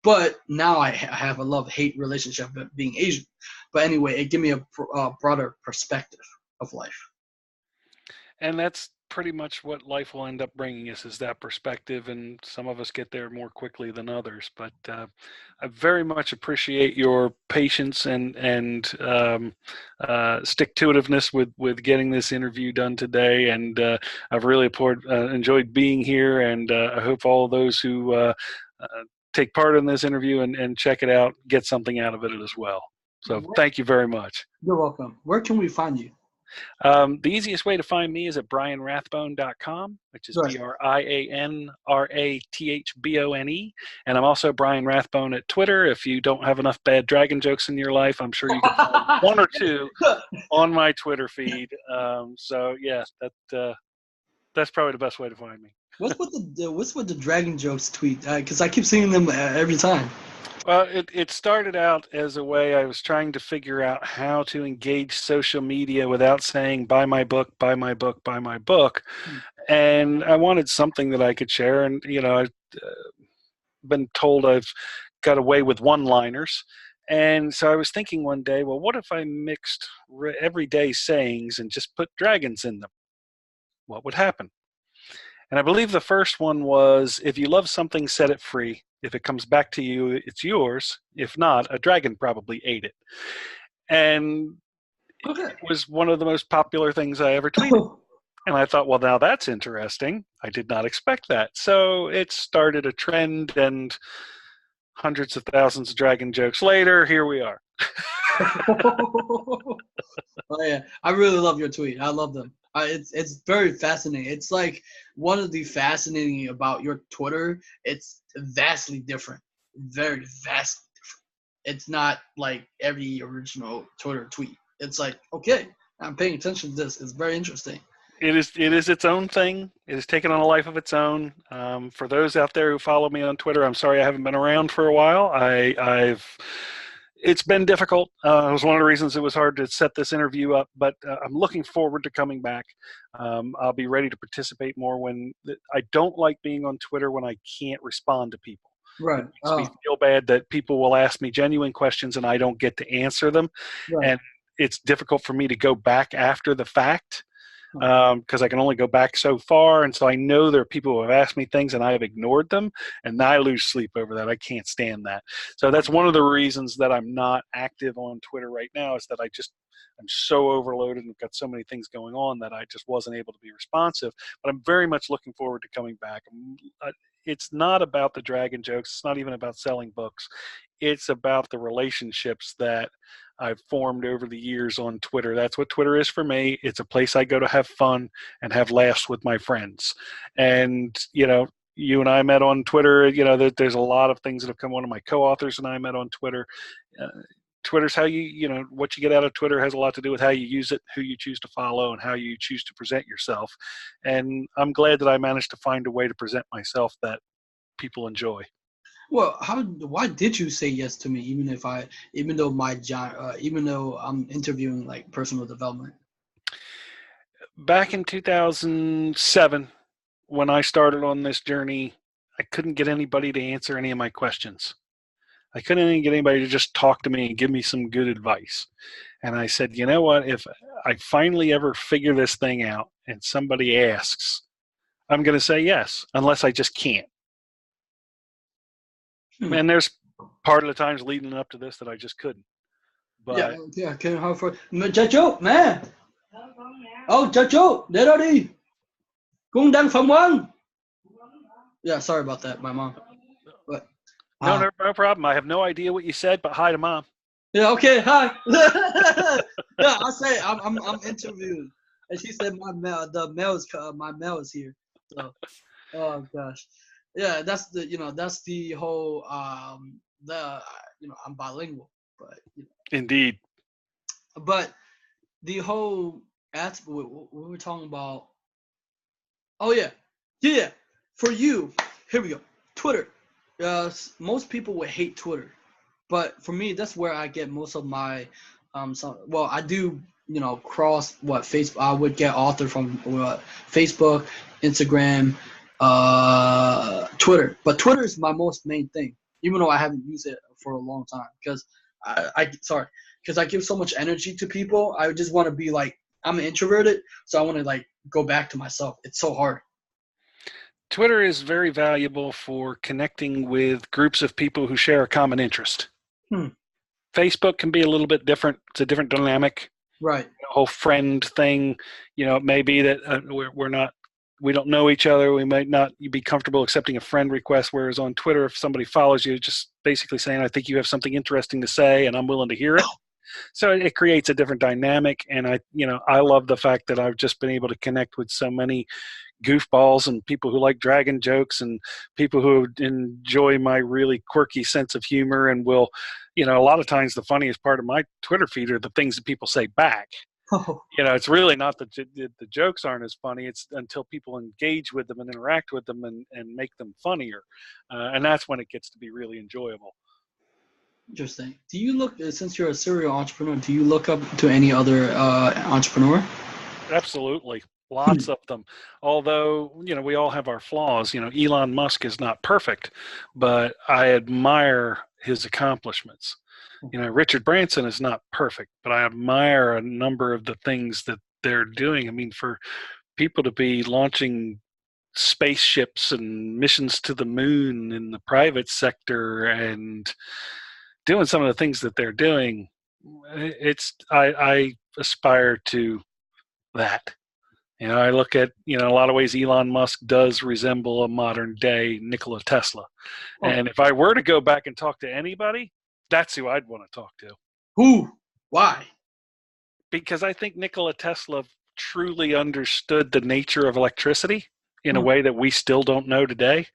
A: But now I have a love-hate relationship with being Asian. But anyway, it gave me a broader perspective of life.
B: And that's pretty much what life will end up bringing us, is that perspective, and some of us get there more quickly than others. But I very much appreciate your patience and stick-to-itiveness with getting this interview done today, and I've really enjoyed being here, and I hope all those who take part in this interview and check it out get something out of it as well. So thank you very much.
A: You're welcome. Where can we find you?
B: The easiest way to find me is at brianrathbone.com, which is
A: Right.
B: BrianRathbone. And I'm also Brian Rathbone at Twitter. If you don't have enough bad dragon jokes in your life, I'm sure you can find one or two on my Twitter feed. So yeah, that's probably the best way to find me.
A: What's with the dragon jokes tweet? Because I keep seeing them every time.
B: Well, it started out as a way I was trying to figure out how to engage social media without saying, buy my book, buy my book, buy my book. And I wanted something that I could share. And, I've been told I've got away with one-liners. And so I was thinking one day, well, what if I mixed everyday sayings and just put dragons in them? What would happen? And I believe the first one was, if you love something, set it free. If it comes back to you, it's yours. If not, a dragon probably ate it. And it was one of the most popular things I ever tweeted. And I thought, well, now that's interesting. I did not expect that. So it started a trend, and hundreds of thousands of dragon jokes later, here we are.
A: Oh yeah, I really love your tweet. I love them. It's very fascinating. It's like one of the fascinating about your Twitter. It's vastly different, very vastly different. It's not like every original Twitter tweet. It's like, okay, I'm paying attention to this. It's very interesting.
B: It is its own thing. It has taken on a life of its own. For those out there who follow me on Twitter, I'm sorry I haven't been around for a while. It's been difficult. It was one of the reasons it was hard to set this interview up, but I'm looking forward to coming back. I'll be ready to participate more I don't like being on Twitter when I can't respond to people.
A: Right.
B: It makes me feel bad that people will ask me genuine questions and I don't get to answer them.
A: Right.
B: And it's difficult for me to go back after the fact, because I can only go back so far. And so I know there are people who have asked me things and I have ignored them, and I lose sleep over that. I can't stand that. So that's one of the reasons that I'm not active on Twitter right now, is that I'm so overloaded and got so many things going on that I just wasn't able to be responsive. But I'm very much looking forward to coming back. It's not about the dragon jokes. It's not even about selling books. It's about the relationships that I've formed over the years on Twitter. That's what Twitter is for me. It's a place I go to have fun and have laughs with my friends. And, you and I met on Twitter. There's a lot of things that have come on. My co-authors and I met on Twitter. Twitter's how what you get out of Twitter has a lot to do with how you use it, who you choose to follow, and how you choose to present yourself. And I'm glad that I managed to find a way to present myself that people enjoy.
A: Well, why did you say yes to me, even though I'm interviewing like personal development?
B: Back in 2007, when I started on this journey, I couldn't get anybody to answer any of my questions. I couldn't even get anybody to just talk to me and give me some good advice. And I said, you know what? If I finally ever figure this thing out and somebody asks, I'm going to say yes, unless I just can't. And there's part of the times leading up to this that I just couldn't. But
A: yeah. Can how for Chacho, man? Oh, Chacho, there already. Cũng đang phỏng vấn. Yeah, sorry about that, my mom. But
B: no problem. I have no idea what you said, but hi to mom.
A: Yeah, okay, hi. Yeah, I say I'm interviewing, and she said my mail is here. So, oh gosh, yeah, that's the whole I'm bilingual, but
B: Indeed.
A: But the whole aspect we were talking about Oh yeah, yeah. For you, here we go. Twitter. Most people would hate Twitter, but for me, that's where I get most of my well, I do, cross what Facebook. I would get author from Facebook, Instagram, Twitter. But Twitter is my most main thing, even though I haven't used it for a long time because because I give so much energy to people. I just want to be like, I'm introverted, so I want to like go back to myself. It's so hard.
B: Twitter is very valuable for connecting with groups of people who share a common interest.
A: Hmm.
B: Facebook can be a little bit different. It's a different dynamic.
A: Right.
B: The whole friend thing, it may be that we don't know each other. We might not be comfortable accepting a friend request. Whereas on Twitter, if somebody follows you, just basically saying, I think you have something interesting to say and I'm willing to hear it. So it creates a different dynamic. And I love the fact that I've just been able to connect with so many goofballs and people who like dragon jokes and people who enjoy my really quirky sense of humor and will, a lot of times the funniest part of my Twitter feed are the things that people say back.
A: Oh.
B: It's really not the jokes aren't as funny. It's until people engage with them and interact with them and make them funnier. And that's when it gets to be really enjoyable.
A: Interesting. Do you look, since you're a serial entrepreneur, do you look up to any other entrepreneur?
B: Absolutely. Lots of them. Although, we all have our flaws. Elon Musk is not perfect, but I admire his accomplishments. Richard Branson is not perfect, but I admire a number of the things that they're doing. I mean, for people to be launching spaceships and missions to the moon in the private sector and doing some of the things that they're doing, I aspire to that. I look at, a lot of ways Elon Musk does resemble a modern day Nikola Tesla.
A: Oh.
B: And if I were to go back and talk to anybody, that's who I'd want to talk to.
A: Who? Why?
B: Because I think Nikola Tesla truly understood the nature of electricity in a way that we still don't know today.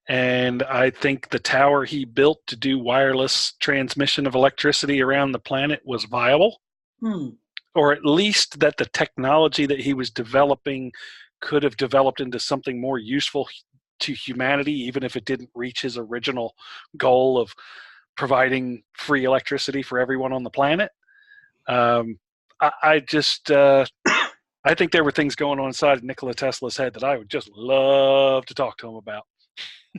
B: And I think the tower he built to do wireless transmission of electricity around the planet was viable. Or at least that the technology that he was developing could have developed into something more useful to humanity, even if it didn't reach his original goal of providing free electricity for everyone on the planet. I think there were things going on inside Nikola Tesla's head that I would just love to talk to him about.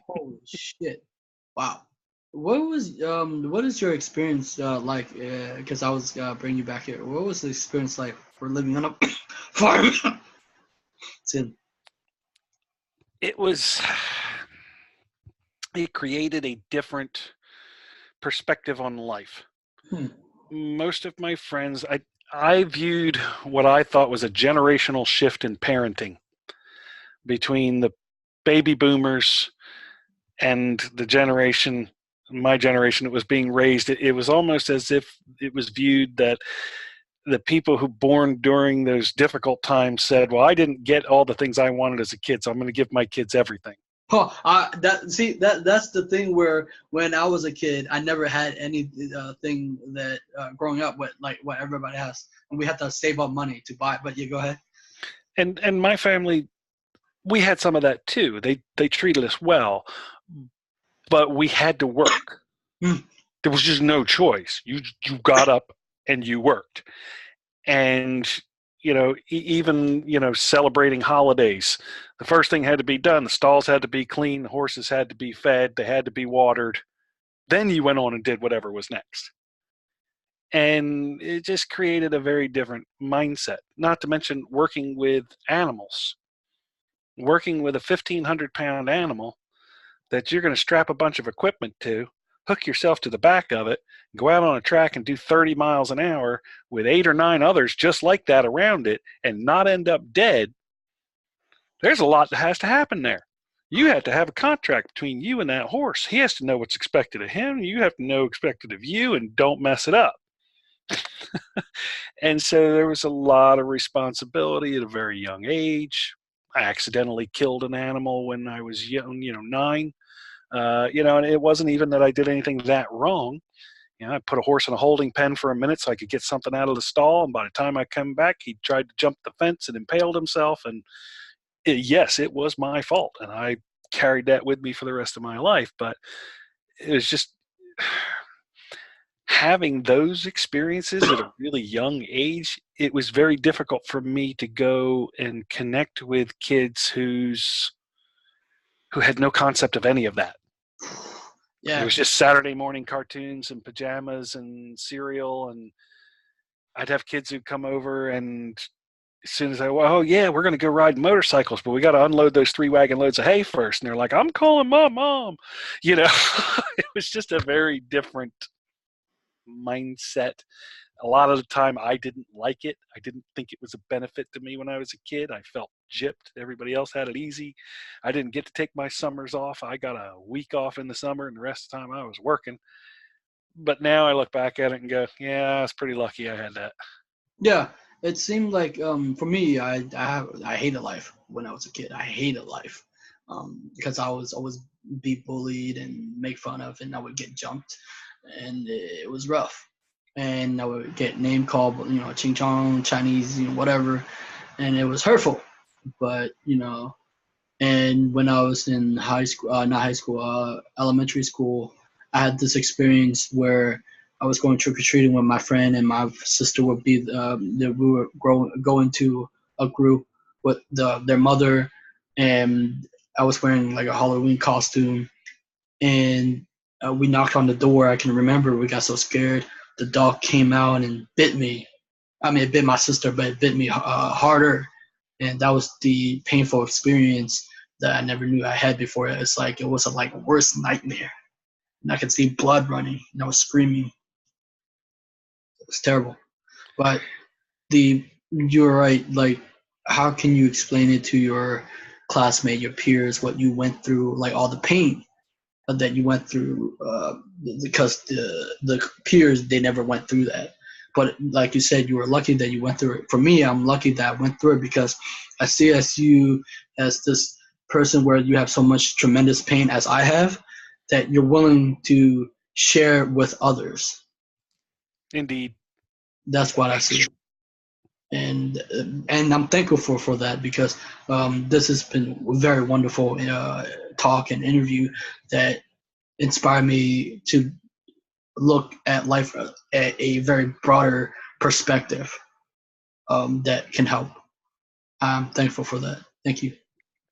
A: Holy shit! Wow. What is your experience like? Because I was bringing you back here. What was the experience like for living on a farm?
B: It created a different perspective on life. Most of my friends, I viewed what I thought was a generational shift in parenting between the baby boomers and my generation that was being raised. It was almost as if it was viewed that the people who born during those difficult times said, well, I didn't get all the things I wanted as a kid, so I'm going to give my kids everything.
A: That's the thing where when I was a kid, I never had any thing that growing up with like what everybody has, and we had to save up money to buy. But you go ahead.
B: And my family, we had some of that too. They treated us well, but we had to work. There was just no choice. You got up and you worked. And, even, celebrating holidays, the first thing had to be done. The stalls had to be clean. The horses had to be fed. They had to be watered. Then you went on and did whatever was next. And it just created a very different mindset, not to mention working with animals. Working with a 1,500-pound animal that you're going to strap a bunch of equipment to, hook yourself to the back of it, go out on a track and do 30 miles an hour with 8 or 9 others just like that around it and not end up dead. There's a lot that has to happen there. You have to have a contract between you and that horse. He has to know what's expected of him. You have to know what's expected of you, and don't mess it up. And so there was a lot of responsibility at a very young age. I accidentally killed an animal when I was young, 9. And it wasn't even that I did anything that wrong. I put a horse in a holding pen for a minute so I could get something out of the stall. And by the time I come back, he tried to jump the fence and impaled himself. And yes, it was my fault, and I carried that with me for the rest of my life. But it was just having those experiences at a really young age. It was very difficult for me to go and connect with kids who had no concept of any of that.
A: Yeah.
B: It was just Saturday morning cartoons and pajamas and cereal, and I'd have kids who'd come over, and as soon as oh yeah, we're going to go ride motorcycles, but we got to unload those 3 wagon loads of hay first. And they're like, I'm calling my mom. It was just a very different mindset. A lot of the time I didn't like it. I didn't think it was a benefit to me when I was a kid. I felt gypped. Everybody else had it easy. I didn't get to take my summers off. I got a week off in the summer, and the rest of the time I was working. But now I look back at it and go, yeah, I was pretty lucky I had that.
A: Yeah, it seemed like for me, I hated life when I was a kid. I hated life because I was always be bullied and make fun of, and I would get jumped, and it was rough. And I would get name called, ching chong, Chinese, whatever, and it was hurtful. But and when I was in high school, not high school, elementary school, I had this experience where I was going trick or treating with my friend, and my sister would be. We were going to a group with their mother, and I was wearing like a Halloween costume, and we knocked on the door. I can remember we got so scared. The dog came out and bit me. I mean, it bit my sister, but it bit me harder, and that was the painful experience that I never knew I had before. It's like it was a worst nightmare, and I could see blood running, and I was screaming. It was terrible. But you're right. Like, how can you explain it to your classmate, your peers, what you went through, like all the pain that you went through, because the peers, they never went through that. But like you said, you were lucky that you went through it. For me, I'm lucky that I went through it because I see you as this person where you have so much tremendous pain as I have, that you're willing to share with others.
B: Indeed.
A: That's what I see. And I'm thankful for that, because this has been a very wonderful talk and interview that inspired me to look at life at a very broader perspective that can help. I'm thankful for that. Thank you.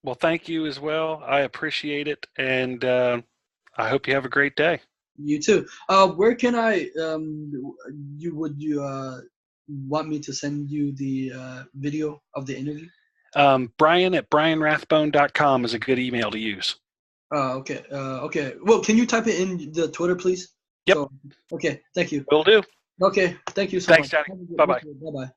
B: Well, thank you as well. I appreciate it, and I hope you have a great day.
A: You too. Where can I? Would you want me to send you the video of the interview?
B: Brian at brianrathbone.com is a good email to use.
A: Okay. Okay. Well, can you type it in the Twitter, please?
B: Yep.
A: Okay. Thank you.
B: Will do.
A: Okay. Thank you so much.
B: Thanks, Johnny. Bye-bye.
A: Bye-bye.